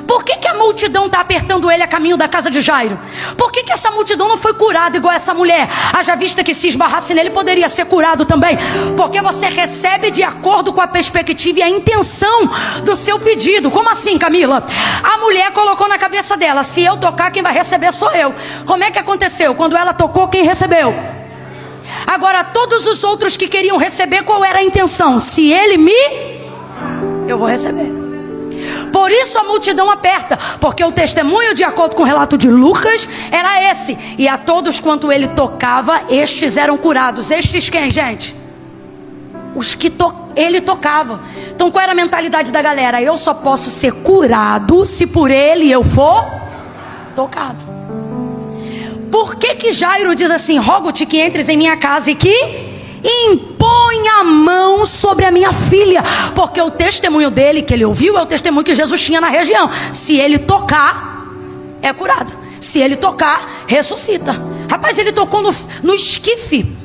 Por que a multidão está apertando ele a caminho da casa de Jairo? Por que essa multidão não foi curada igual essa mulher? Haja vista que se esbarrasse nele, poderia ser curado também. Porque você recebe de acordo com a perspectiva e a intenção do seu pedido. Como assim, Camila? A mulher colocou na cabeça dela, se eu tocar, quem vai receber sou eu. Como é que aconteceu? Quando ela tocou, quem recebeu? Agora, todos os outros que queriam receber, qual era a intenção? Se ele eu vou receber. Por isso a multidão aperta, porque o testemunho, de acordo com o relato de Lucas, era esse. E a todos quanto ele tocava, estes eram curados. Estes quem, gente? Os que ele tocava. Então qual era a mentalidade da galera? Eu só posso ser curado se por ele eu for tocado. Por que Jairo diz assim, rogo-te que entres em minha casa e que impõe a mão sobre a minha filha? Porque o testemunho dele, que ele ouviu, é o testemunho que Jesus tinha na região. Se ele tocar, é curado. Se ele tocar, ressuscita. Rapaz, ele tocou no esquife,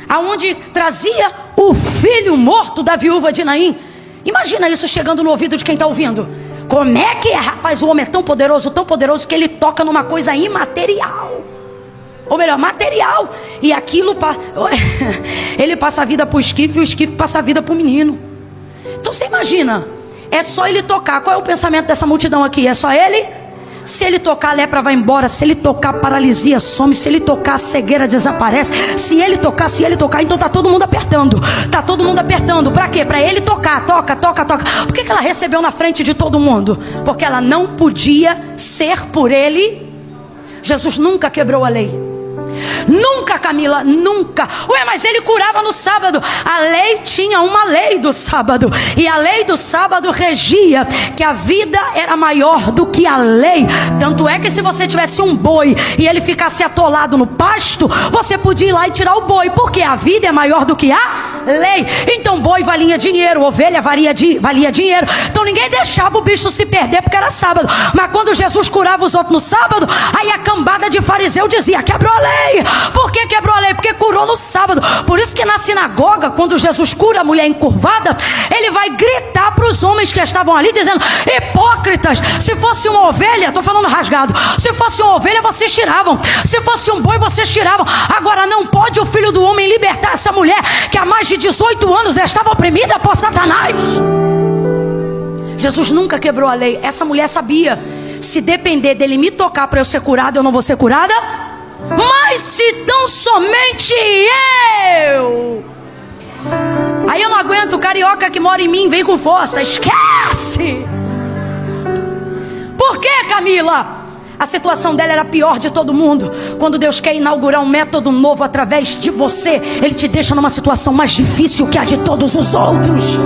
aonde trazia o filho morto da viúva de Naim. Imagina isso chegando no ouvido de quem está ouvindo. Como é que é? Rapaz, o homem é tão poderoso que ele toca numa coisa imaterial. Ou melhor, material. E aquilo, ele passa a vida para o esquife, e o esquife passa a vida para o menino. Então você imagina, é só ele tocar. Qual é o pensamento dessa multidão aqui? É só ele? Se ele tocar, a lepra vai embora. Se ele tocar, a paralisia some. Se ele tocar, a cegueira desaparece. Se ele tocar, então tá todo mundo apertando. Tá todo mundo apertando. Para quê? Para ele tocar. Toca. Por que ela recebeu na frente de todo mundo? Porque ela não podia ser por ele. Jesus nunca quebrou a lei. Nunca, Camila, nunca. Ué, mas ele curava no sábado. A lei tinha uma lei do sábado, e a lei do sábado regia que a vida era maior do que a lei. Tanto é que se você tivesse um boi e ele ficasse atolado no pasto, você podia ir lá e tirar o boi, porque a vida é maior do que a lei. Então boi valia dinheiro, ovelha valia dinheiro. Então ninguém deixava o bicho se perder porque era sábado. Mas quando Jesus curava os outros no sábado, aí a cambada de fariseu dizia, quebrou a lei. Por que quebrou a lei? Porque curou no sábado. Por isso que na sinagoga, quando Jesus cura a mulher encurvada, ele vai gritar para os homens que estavam ali, dizendo, hipócritas, se fosse uma ovelha, estou falando rasgado, se fosse uma ovelha vocês tiravam, se fosse um boi vocês tiravam. Agora não pode o Filho do Homem libertar essa mulher que há mais de 18 anos estava oprimida por Satanás. Jesus nunca quebrou a lei. Essa mulher sabia, se depender dele me tocar para eu ser curada, eu não vou ser curada. Mas se tão somente eu. Aí eu não aguento, o carioca que mora em mim vem com força. Esquece. Por que, Camila? A situação dela era a pior de todo mundo. Quando Deus quer inaugurar um método novo através de você, Ele te deixa numa situação mais difícil que a de todos os outros.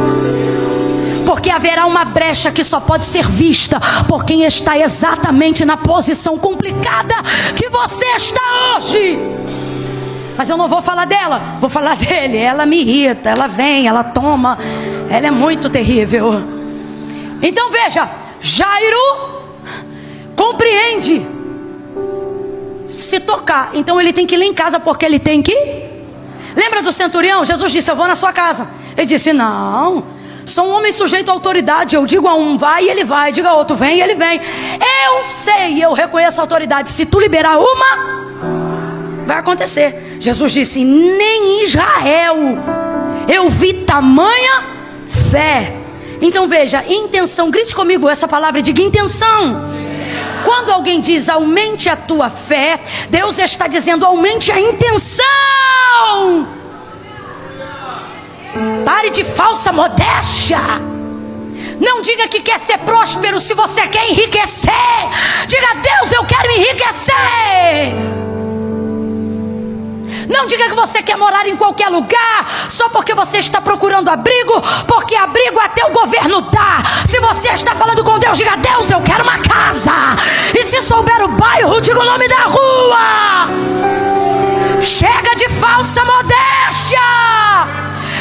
Porque haverá uma brecha que só pode ser vista por quem está exatamente na posição complicada que você está hoje. Mas eu não vou falar dela, vou falar dele. Ela me irrita, ela vem, ela toma. Ela é muito terrível. Então veja, Jairo compreende se tocar. Então ele tem que ir lá em casa, porque ele tem que... Lembra do centurião? Jesus disse, eu vou na sua casa. Ele disse, não, sou um homem sujeito à autoridade. Eu digo a um, vai, e ele vai. Digo a outro, vem, e ele vem. Eu sei, eu reconheço a autoridade. Se tu liberar uma, vai acontecer. Jesus disse, nem em Israel eu vi tamanha fé. Então veja, intenção. Grite comigo essa palavra, diga intenção. Quando alguém diz aumente a tua fé, Deus está dizendo aumente a intenção. Pare de falsa modéstia. Não diga que quer ser próspero se você quer enriquecer. Diga, Deus, eu quero enriquecer. Não diga que você quer morar em qualquer lugar só porque você está procurando abrigo, porque abrigo até o governo dá. Se você está falando com Deus, diga, Deus, eu quero uma casa. E se souber o bairro, diga o nome da rua. Chega de falsa modéstia.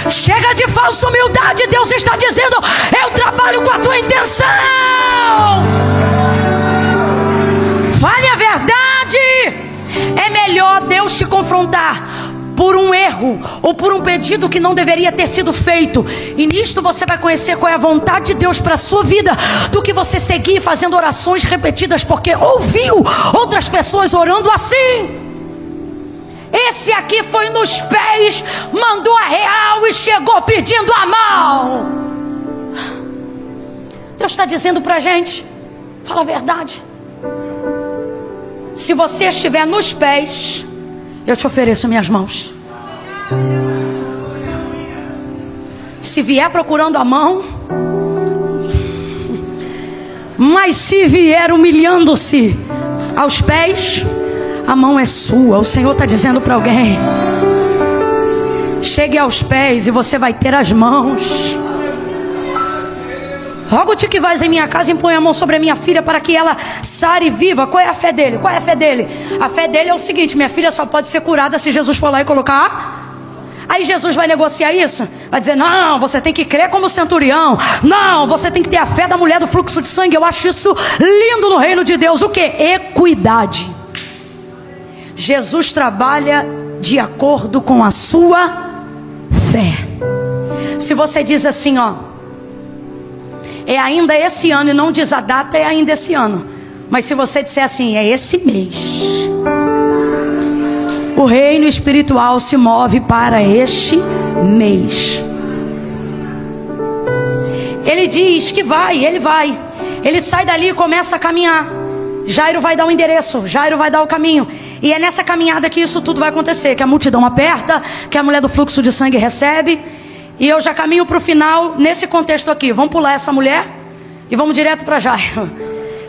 Chega de falsa humildade. Deus está dizendo, eu trabalho com a tua intenção. Fale a verdade. É melhor Deus te confrontar por um erro ou por um pedido que não deveria ter sido feito, e nisto você vai conhecer qual é a vontade de Deus para a sua vida, do que você seguir fazendo orações repetidas porque ouviu outras pessoas orando assim. Esse aqui foi nos pés, mandou a real e chegou pedindo a mão. Deus está dizendo para a gente, fala a verdade. Se você estiver nos pés, eu te ofereço minhas mãos. Se vier procurando a mão, mas se vier humilhando-se aos pés, a mão é sua. O Senhor está dizendo para alguém, chegue aos pés e você vai ter as mãos. Rogo-te que vais em minha casa e põe a mão sobre a minha filha para que ela sare viva. Qual é a fé dele? Qual é a fé dele? A fé dele é o seguinte, minha filha só pode ser curada se Jesus for lá e colocar. Aí Jesus vai negociar isso? Vai dizer, não, você tem que crer como centurião. Não, você tem que ter a fé da mulher do fluxo de sangue. Eu acho isso lindo no reino de Deus. O que? Equidade. Jesus trabalha de acordo com a sua fé. Se você diz assim, ó, é ainda esse ano, e não diz a data, é ainda esse ano. Mas se você disser assim, é esse mês, o reino espiritual se move para este mês. Ele diz que vai, ele vai. Ele sai dali e começa a caminhar. Jairo vai dar o endereço, Jairo vai dar o caminho. E é nessa caminhada que isso tudo vai acontecer, que a multidão aperta, que a mulher do fluxo de sangue recebe. E eu já caminho para o final nesse contexto aqui. Vamos pular essa mulher e vamos direto para Jairo.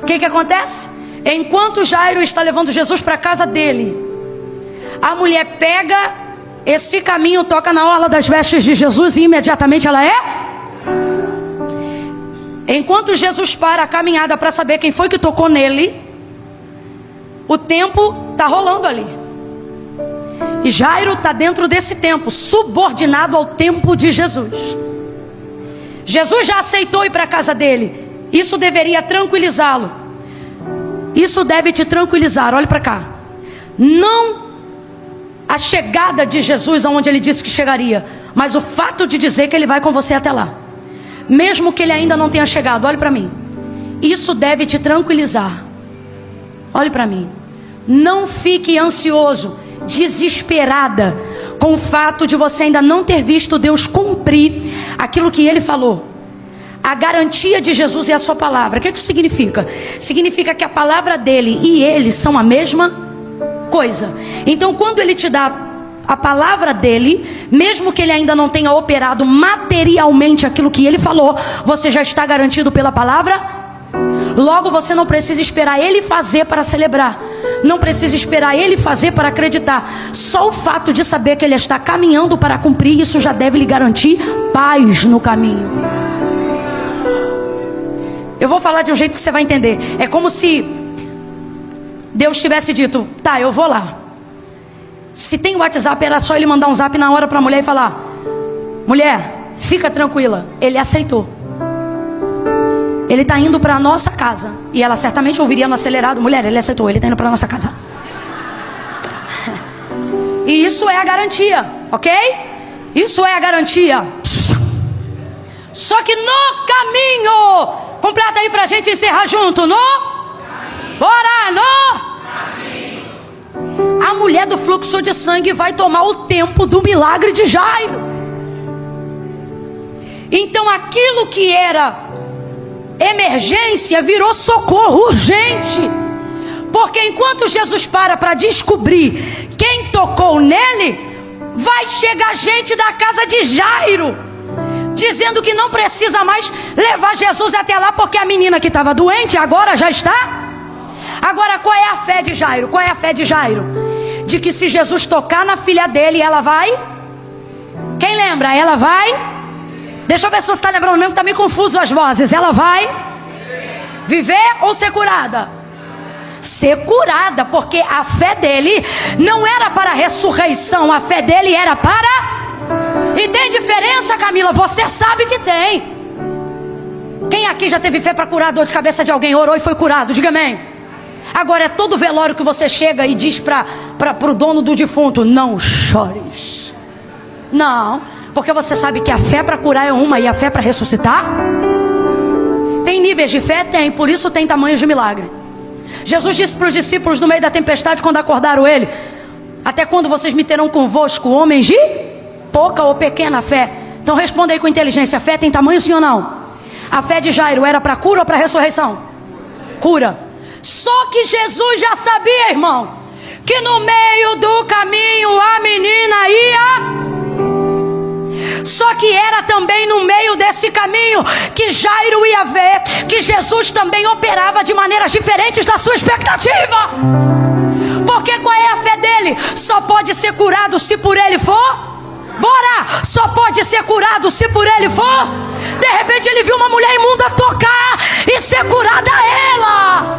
O que acontece? Enquanto Jairo está levando Jesus para a casa dele, a mulher pega esse caminho, toca na orla das vestes de Jesus e imediatamente ela é. Enquanto Jesus para a caminhada para saber quem foi que tocou nele, o tempo está rolando ali. E Jairo está dentro desse tempo, subordinado ao tempo de Jesus. Jesus já aceitou ir para a casa dele. Isso deveria tranquilizá-lo. Isso deve te tranquilizar. Olhe para cá. Não a chegada de Jesus aonde ele disse que chegaria, mas o fato de dizer que ele vai com você até lá, mesmo que ele ainda não tenha chegado. Olhe para mim. Isso deve te tranquilizar. Olhe para mim. Não fique ansioso, desesperada com o fato de você ainda não ter visto Deus cumprir aquilo que ele falou. A garantia de Jesus é a sua palavra. O que isso significa? Significa que a palavra dele e ele são a mesma coisa. Então quando ele te dá a palavra dele, mesmo que ele ainda não tenha operado materialmente aquilo que ele falou, você já está garantido pela palavra. Logo você não precisa esperar ele fazer para celebrar, não precisa esperar ele fazer para acreditar. Só o fato de saber que ele está caminhando para cumprir, isso já deve lhe garantir paz no caminho. Eu vou falar de um jeito que você vai entender. É como se Deus tivesse dito, tá, eu vou lá, Se tem WhatsApp, era só ele mandar um zap na hora para a mulher e falar: mulher, fica tranquila. Ele aceitou. Ele está indo para a nossa casa. E ela certamente ouviria no acelerado: mulher, ele aceitou, ele está indo para a nossa casa. E isso é a garantia, ok? Isso é a garantia. Só que no caminho, completa aí pra gente encerrar junto. Bora, a mulher do fluxo de sangue vai tomar o tempo do milagre de Jairo. Então aquilo que era emergência virou socorro urgente. Porque enquanto Jesus para descobrir quem tocou nele, vai chegar gente da casa de Jairo, dizendo que não precisa mais levar Jesus até lá, porque a menina que estava doente agora já está. Agora, qual é a fé de Jairo? Qual é a fé de Jairo? De que se Jesus tocar na filha dele, ela vai... Quem lembra? Ela vai... Deixa eu ver se você está lembrando mesmo, está meio confuso as vozes. Ela vai viver ou ser curada? Ser curada, porque a fé dele não era para a ressurreição, a fé dele era para... E tem diferença, Camila? Você sabe que tem. Quem aqui já teve fé para curar a dor de cabeça de alguém? Orou e foi curado? Diga amém. Agora é todo velório que você chega e diz para o dono do defunto: não chores. Não, porque você sabe que a fé para curar é uma e a fé para ressuscitar? Tem níveis de fé? Tem, por isso tem tamanhos de milagre. Jesus disse para os discípulos no meio da tempestade, quando acordaram ele: até quando vocês me terão convosco, homens de pouca ou pequena fé? Então responda aí com inteligência: a fé tem tamanho, sim ou não? A fé de Jairo era para cura ou para ressurreição? Cura. Só que Jesus já sabia, irmão, que no meio do caminho a menina ia... Só que era também no meio desse caminho que Jairo ia ver que Jesus também operava de maneiras diferentes da sua expectativa. Porque qual é a fé dele? Só pode ser curado se por ele for... Bora! Só pode ser curado se por ele for... De repente ele viu uma mulher imunda tocar e ser curada ela.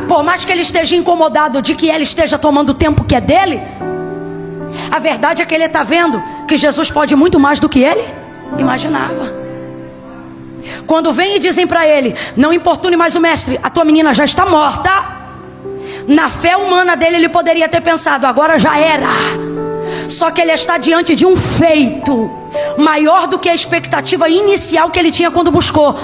Por mais que ele esteja incomodado de que ela esteja tomando o tempo que é dele, a verdade é que ele está vendo que Jesus pode muito mais do que ele imaginava. Quando vem e dizem para ele: não importune mais o mestre, a tua menina já está morta. Na fé humana dele ele poderia ter pensado: agora já era. Só que ele está diante de um feito maior do que a expectativa inicial que ele tinha quando buscou.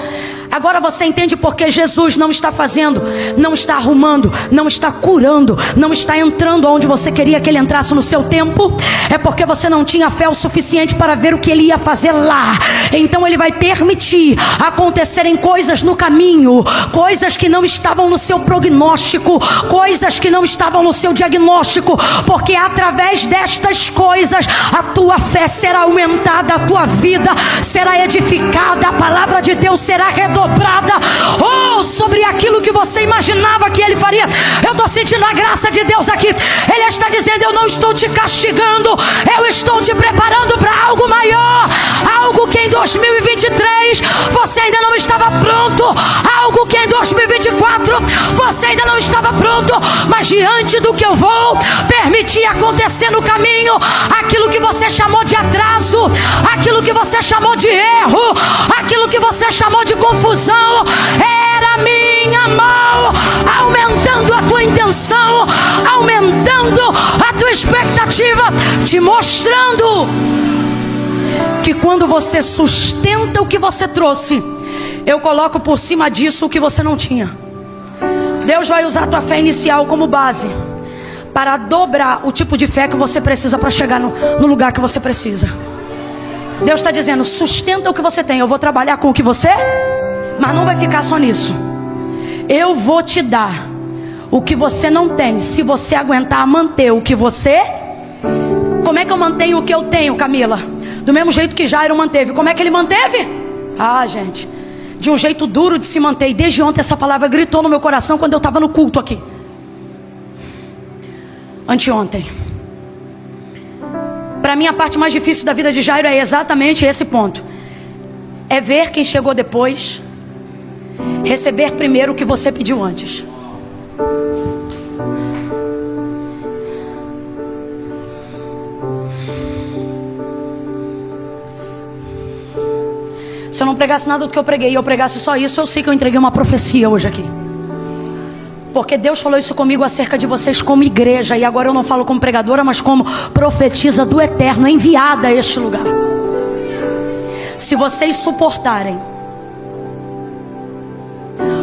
Agora você entende porque Jesus não está fazendo, não está arrumando, não está curando, não está entrando onde você queria que ele entrasse no seu tempo? É porque você não tinha fé o suficiente para ver o que ele ia fazer lá. Então ele vai permitir acontecerem coisas no caminho, coisas que não estavam no seu prognóstico, coisas que não estavam no seu diagnóstico, porque através destas coisas a tua fé será aumentada, a tua vida será edificada, a palavra de Deus será redobrada. Sobre aquilo que você imaginava que ele faria. Eu estou sentindo a graça de Deus aqui. Ele está dizendo: eu não estou te castigando, eu estou te preparando para algo maior, algo que em 2023 você ainda não estava pronto, algo que em 2024 você ainda não estava pronto. Mas diante do que eu vou permitir acontecer no caminho, aquilo que você chamou de atraso, aquilo que você chamou de erro, aquilo que você chamou de confusão, era minha mão aumentando a tua intenção, aumentando a tua expectativa, te mostrando que quando você sustenta o que você trouxe, eu coloco por cima disso o que você não tinha. Deus vai usar a tua fé inicial como base para dobrar o tipo de fé que você precisa para chegar no lugar que você precisa. Deus está dizendo: sustenta o que você tem, eu vou trabalhar com o que você... Mas não vai ficar só nisso. Eu vou te dar o que você não tem, se você aguentar manter o que você... Como é que eu mantenho o que eu tenho, Camila? Do mesmo jeito que Jairo manteve. Como é que ele manteve? Gente, de um jeito duro de se manter. E desde ontem essa palavra gritou no meu coração quando eu estava no culto aqui. Anteontem. Para mim a parte mais difícil da vida de Jairo é exatamente esse ponto. É ver quem chegou depois receber primeiro o que você pediu antes. Se eu não pregasse nada do que eu preguei e eu pregasse só isso, eu sei que eu entreguei uma profecia hoje aqui. Porque Deus falou isso comigo acerca de vocês como igreja. E agora eu não falo como pregadora, mas como profetisa do Eterno, enviada a este lugar. Se vocês suportarem,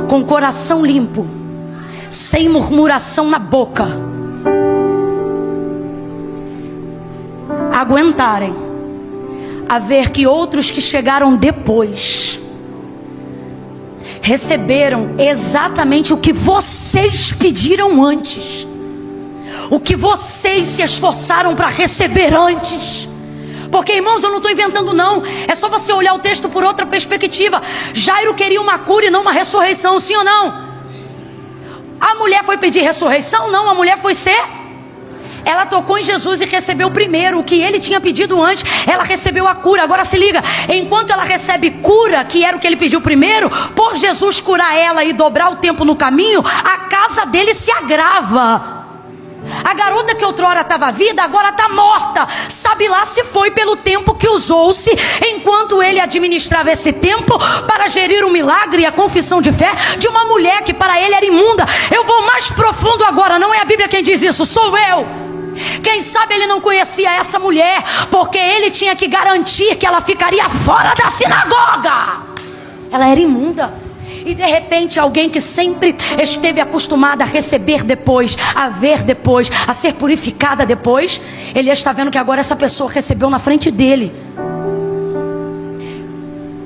com o coração limpo, sem murmuração na boca, aguentarem a ver que outros que chegaram depois receberam exatamente o que vocês pediram antes, o que vocês se esforçaram para receber antes. Porque, irmãos, eu não estou inventando não, é só você olhar o texto por outra perspectiva. Jairo queria uma cura e não uma ressurreição, sim ou não? A mulher foi pedir ressurreição? Não, a mulher foi ser... Ela tocou em Jesus e recebeu primeiro o que ele tinha pedido antes. Ela recebeu a cura. Agora se liga, enquanto ela recebe cura, que era o que ele pediu primeiro, por Jesus curar ela e dobrar o tempo no caminho, a casa dele se agrava. A garota que outrora estava viva, agora está morta. Sabe lá se foi pelo tempo que usou-se enquanto ele administrava esse tempo para gerir o milagre e a confissão de fé de uma mulher que para ele era imunda. Eu vou mais profundo agora, não é a Bíblia quem diz isso, sou eu. Quem sabe ele não conhecia essa mulher, porque ele tinha que garantir que ela ficaria fora da sinagoga. Ela era imunda. E de repente alguém que sempre esteve acostumado a receber depois, a ver depois, a ser purificada depois, ele está vendo que agora essa pessoa recebeu na frente dele.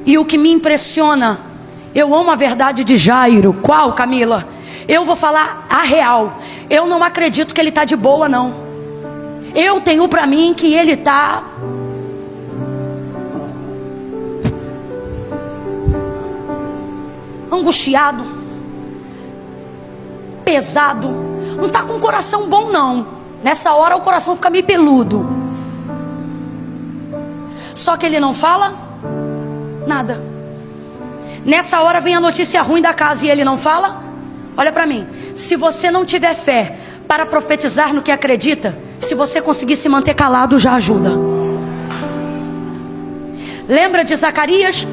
E o que me impressiona, eu amo a verdade de Jairo. Qual, Camila? Eu vou falar a real. Eu não acredito que ele está de boa, não. Eu tenho para mim que ele está angustiado, pesado, não está com o coração bom não. Nessa hora o coração fica meio peludo. Só que ele não fala nada. Nessa hora vem a notícia ruim da casa e ele não fala. Olha para mim, se você não tiver fé para profetizar no que acredita, se você conseguir se manter calado já ajuda. Lembra de Zacarias?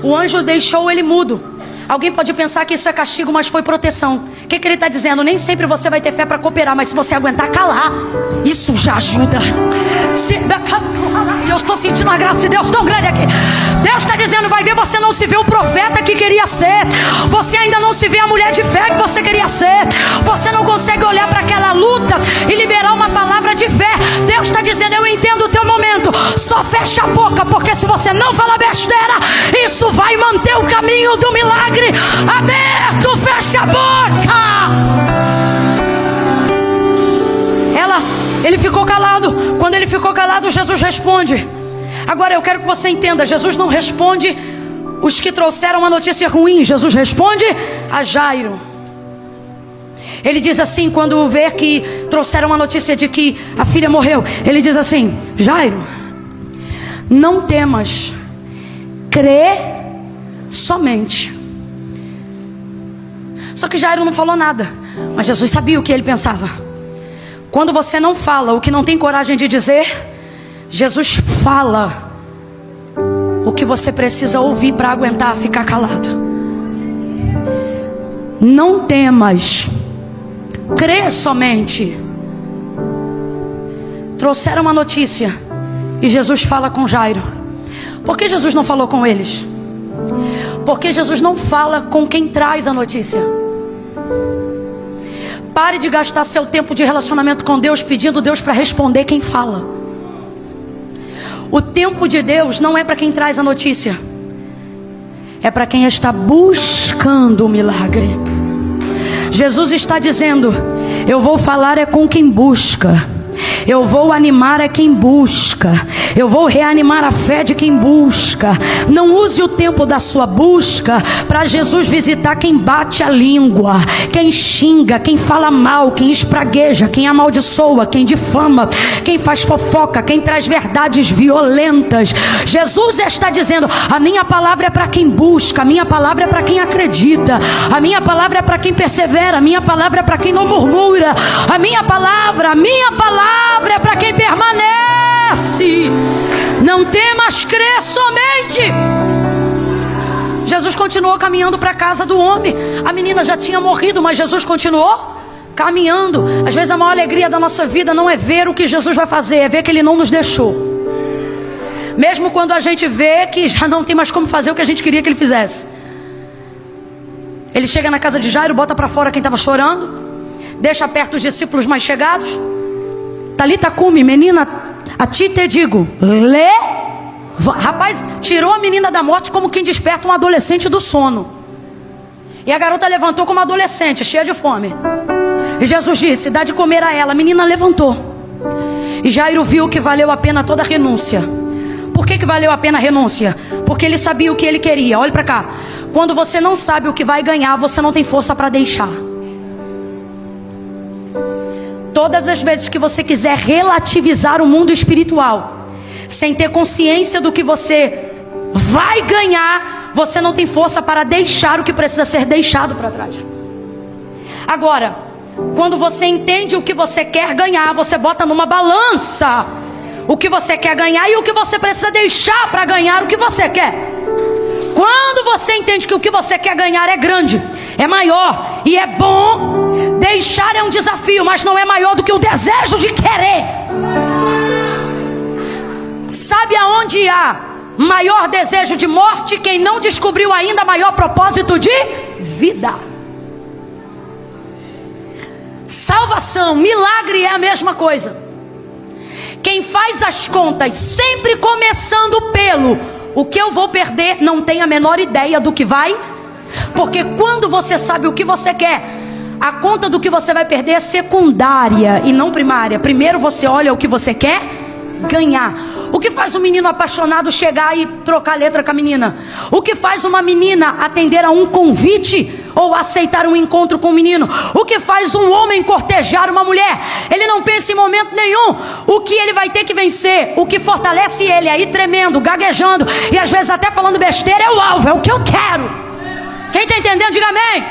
O anjo deixou ele mudo. Alguém pode pensar que isso é castigo, mas foi proteção. O que ele está dizendo? Nem sempre você vai ter fé para cooperar, mas se você aguentar calar, isso já ajuda. E eu estou sentindo a graça de Deus tão grande aqui. Deus está dizendo, vai ver, você não se vê o profeta que queria ser. Você ainda não se vê a mulher de fé que você queria ser. Você não consegue olhar para aquela luta e liberar uma palavra de fé. Deus está dizendo, eu entendo o teu momento. Só fecha a boca, porque se você não falar besteira, isso vai manter o caminho do milagre aberto. Fecha a boca. Ele ficou calado. Quando ele ficou calado, Jesus responde. Agora eu quero que você entenda, Jesus não responde os que trouxeram uma notícia ruim. Jesus responde a Jairo. Ele diz assim, quando vê que trouxeram uma notícia de que a filha morreu, ele diz assim, Jairo, não temas, crê somente. Só que Jairo não falou nada, mas Jesus sabia o que ele pensava. Quando você não fala o que não tem coragem de dizer, Jesus fala o que você precisa ouvir para aguentar ficar calado. Não temas, crê somente. Trouxeram uma notícia e Jesus fala com Jairo. Por que Jesus não falou com eles? Porque Jesus não fala com quem traz a notícia. Pare de gastar seu tempo de relacionamento com Deus pedindo Deus para responder quem fala. O tempo de Deus não é para quem traz a notícia, é para quem está buscando o milagre. Jesus está dizendo, eu vou falar é com quem busca. Eu vou animar é quem busca. Eu vou reanimar a fé de quem busca. Não use o tempo da sua busca para Jesus visitar quem bate a língua, quem xinga, quem fala mal, quem espragueja, quem amaldiçoa, quem difama, quem faz fofoca, quem traz verdades violentas. Jesus está dizendo, a minha palavra é para quem busca, a minha palavra é para quem acredita, a minha palavra é para quem persevera, a minha palavra é para quem não murmura, a minha palavra é para quem permanece. Não temas, crê somente. Jesus continuou caminhando para a casa do homem. A menina já tinha morrido, mas Jesus continuou caminhando. Às vezes a maior alegria da nossa vida não é ver o que Jesus vai fazer, é ver que Ele não nos deixou. Mesmo quando a gente vê que já não tem mais como fazer o que a gente queria que Ele fizesse. Ele chega na casa de Jairo, bota para fora quem estava chorando, deixa perto os discípulos mais chegados. Talita cumi, menina, a ti te digo, rapaz, tirou a menina da morte como quem desperta um adolescente do sono. E a garota levantou como adolescente, cheia de fome. E Jesus disse, dá de comer a ela. A menina levantou. E Jairo viu que valeu a pena toda a renúncia. Por que valeu a pena a renúncia? Porque ele sabia o que ele queria. Olha para cá. Quando você não sabe o que vai ganhar, você não tem força para deixar. Todas as vezes que você quiser relativizar o mundo espiritual, sem ter consciência do que você vai ganhar, você não tem força para deixar o que precisa ser deixado para trás. Agora, quando você entende o que você quer ganhar, você bota numa balança o que você quer ganhar e o que você precisa deixar para ganhar o que você quer. Quando você entende que o que você quer ganhar é grande, é maior e é bom, deixar é um desafio, mas não é maior do que o desejo de querer. Sabe aonde há maior desejo de morte? Quem não descobriu ainda maior propósito de vida. Salvação, milagre é a mesma coisa. Quem faz as contas sempre começando pelo o que eu vou perder, não tem a menor ideia do que vai. Porque quando você sabe o que você quer, a conta do que você vai perder é secundária e não primária. Primeiro você olha o que você quer ganhar. O que faz um menino apaixonado chegar e trocar letra com a menina? O que faz uma menina atender a um convite ou aceitar um encontro com um menino? O que faz um homem cortejar uma mulher? Ele não pensa em momento nenhum o que ele vai ter que vencer. O que fortalece ele aí tremendo, gaguejando e às vezes até falando besteira é o alvo, é o que eu quero. Quem está entendendo, diga amém.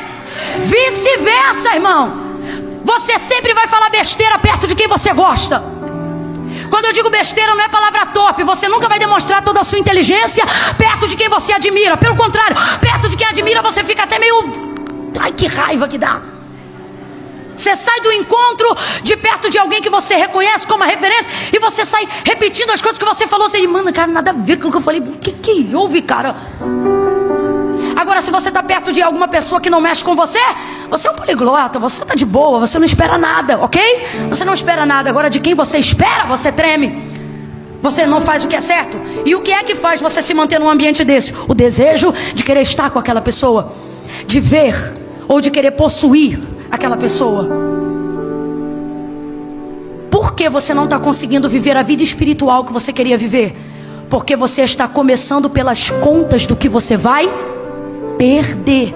Vice-versa, irmão. Você sempre vai falar besteira perto de quem você gosta. Quando eu digo besteira, não é palavra torpe. Você nunca vai demonstrar toda a sua inteligência perto de quem você admira. Pelo contrário, perto de quem admira, você fica até meio... Ai, que raiva que dá. Você sai do encontro de perto de alguém que você reconhece como uma referência e você sai repetindo as coisas que você falou. Você diz, mano, cara, nada a ver com o que eu falei. O que houve, cara? Agora, se você está perto de alguma pessoa que não mexe com você, você é um poliglota, você está de boa, você não espera nada, ok? Você não espera nada. Agora, de quem você espera, você treme. Você não faz o que é certo. E o que é que faz você se manter num ambiente desse? O desejo de querer estar com aquela pessoa, de ver ou de querer possuir aquela pessoa. Por que você não está conseguindo viver a vida espiritual que você queria viver? Porque você está começando pelas contas do que você vai perder.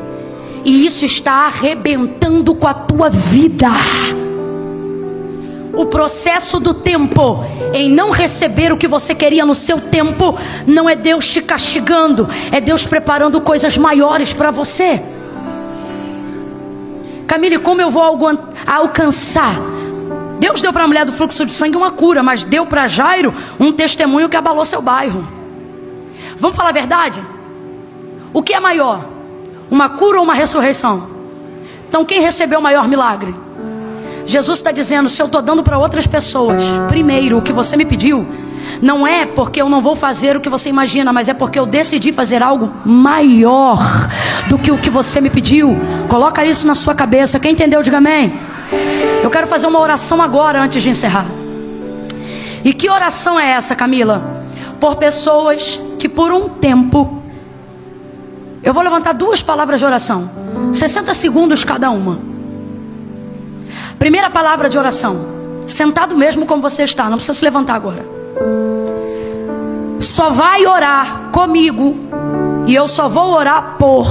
E isso está arrebentando com a tua vida. O processo do tempo em não receber o que você queria no seu tempo não é Deus te castigando, é Deus preparando coisas maiores para você. Camille, como eu vou alcançar? Deus deu para a mulher do fluxo de sangue uma cura, mas deu para Jairo um testemunho que abalou seu bairro. Vamos falar a verdade? O que é maior? Uma cura ou uma ressurreição? Então quem recebeu o maior milagre? Jesus está dizendo, se eu estou dando para outras pessoas primeiro o que você me pediu, não é porque eu não vou fazer o que você imagina, mas é porque eu decidi fazer algo maior do que o que você me pediu. Coloca isso na sua cabeça. Quem entendeu, diga amém. Eu quero fazer uma oração agora antes de encerrar. E que oração é essa, Camila? Por pessoas que por um tempo... Eu vou levantar 2 palavras de oração, 60 segundos cada uma. Primeira palavra de oração, sentado mesmo como você está, não precisa se levantar agora. Só vai orar comigo, e eu só vou orar por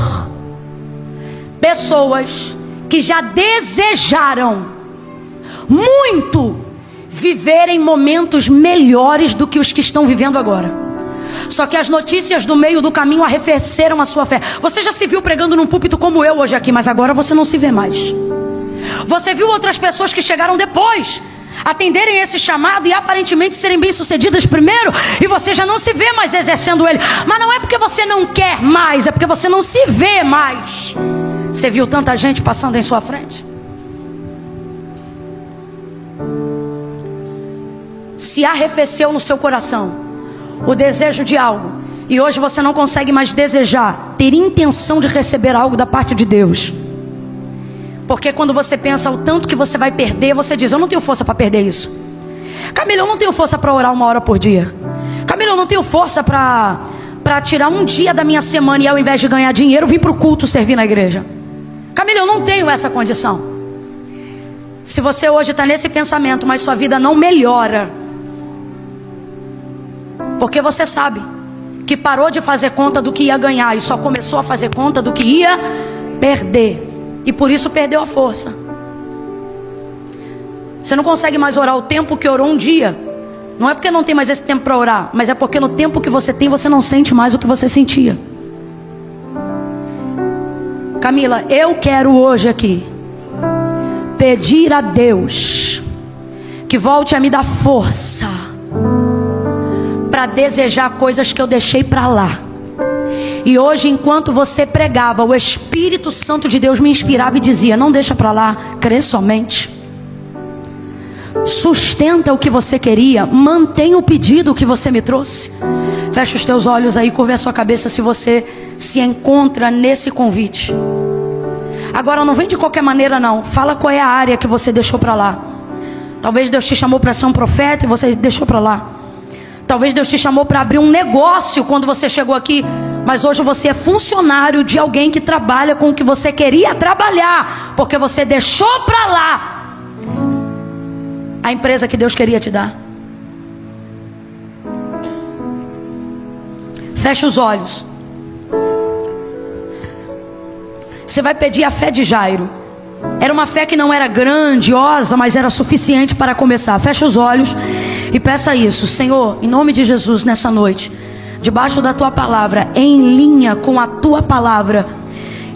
pessoas que já desejaram muito viverem momentos melhores do que os que estão vivendo agora. Só que as notícias do meio do caminho arrefeceram a sua fé. Você já se viu pregando num púlpito como eu hoje aqui, mas agora você não se vê mais. Você viu outras pessoas que chegaram depois, atenderem esse chamado e aparentemente serem bem-sucedidas primeiro, e você já não se vê mais exercendo ele. Mas não é porque você não quer mais, é porque você não se vê mais. Você viu tanta gente passando em sua frente? Se arrefeceu no seu coração o desejo de algo, e hoje você não consegue mais desejar, ter intenção de receber algo da parte de Deus, porque quando você pensa o tanto que você vai perder, você diz: eu não tenho força para perder isso. Camila, eu não tenho força para orar 1 hora por dia. Camila, eu não tenho força para tirar um dia da minha semana e ao invés de ganhar dinheiro, vir para o culto servir na igreja. Camila, eu não tenho essa condição. Se você hoje está nesse pensamento, mas sua vida não melhora, porque você sabe que parou de fazer conta do que ia ganhar e só começou a fazer conta do que ia perder, e por isso perdeu a força. Você não consegue mais orar o tempo que orou um dia. Não é porque não tem mais esse tempo para orar, mas é porque no tempo que você tem, você não sente mais o que você sentia. Camila, eu quero hoje aqui pedir a Deus que volte a me dar força para desejar coisas que eu deixei para lá. E hoje, enquanto você pregava, o Espírito Santo de Deus me inspirava e dizia: não deixa para lá, crê somente. Sustenta o que você queria, mantenha o pedido que você me trouxe. Fecha os teus olhos aí, curva a sua cabeça se você se encontra nesse convite. Agora não vem de qualquer maneira não, fala qual é a área que você deixou para lá. Talvez Deus te chamou para ser um profeta e você deixou para lá. Talvez Deus te chamou para abrir um negócio quando você chegou aqui, mas hoje você é funcionário de alguém que trabalha com o que você queria trabalhar, porque você deixou para lá a empresa que Deus queria te dar. Fecha os olhos. Você vai pedir a fé de Jairo. Era uma fé que não era grandiosa, mas era suficiente para começar. Fecha os olhos e peça isso. Senhor, em nome de Jesus, nessa noite, debaixo da tua palavra, em linha com a tua palavra,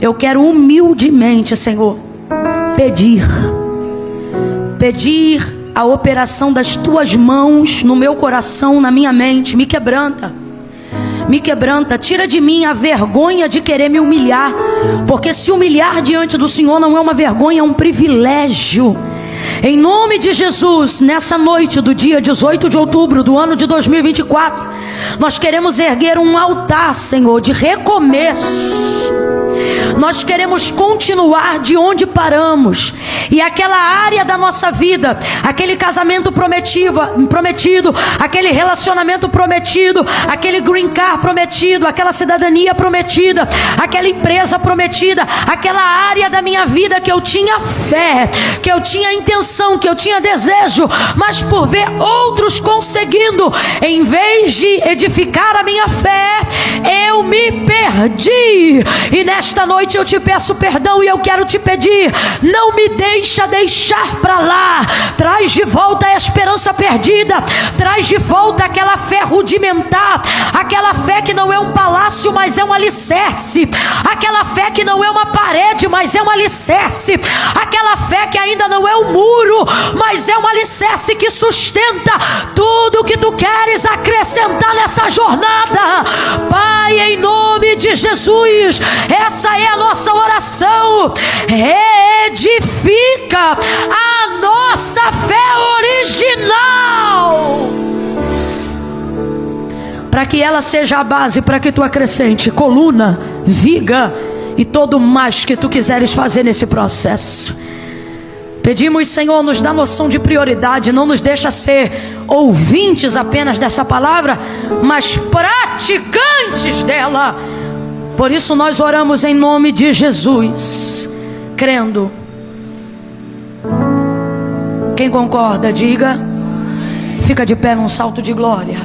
eu quero humildemente, Senhor, pedir a operação das tuas mãos no meu coração, na minha mente. Me quebranta, tira de mim a vergonha de querer me humilhar, porque se humilhar diante do Senhor não é uma vergonha, é um privilégio. Em nome de Jesus, nessa noite do dia 18 de outubro do ano de 2024, nós queremos erguer um altar, Senhor, de recomeço. Nós queremos continuar de onde paramos. E aquela área da nossa vida, aquele casamento prometido, aquele relacionamento prometido, aquele green card prometido, aquela cidadania prometida, aquela empresa prometida, aquela área da minha vida que eu tinha fé, que eu tinha intenção, que eu tinha desejo, mas por ver outros conseguindo, em vez de edificar a minha fé, eu me perdi. E nesta noite eu te peço perdão e eu quero te pedir: não me deixa deixar para lá. Traz de volta a esperança perdida, traz de volta aquela fé rudimentar, aquela fé que não é um palácio, mas é um alicerce, aquela fé que não é uma parede, mas é um alicerce, aquela fé que ainda não é um muro, mas é um alicerce que sustenta tudo que tu queres acrescentar nessa jornada. Pai, em nome de Jesus, essa é a nossa oração. Edifica a nossa fé original, para que ela seja a base, para que tu acrescente coluna, viga e todo mais que tu quiseres fazer nesse processo. Pedimos, Senhor, nos dá noção de prioridade, não nos deixa ser ouvintes apenas dessa palavra, mas praticantes dela. Por isso nós oramos em nome de Jesus, crendo. Quem concorda, diga. Fica de pé num salto de glória.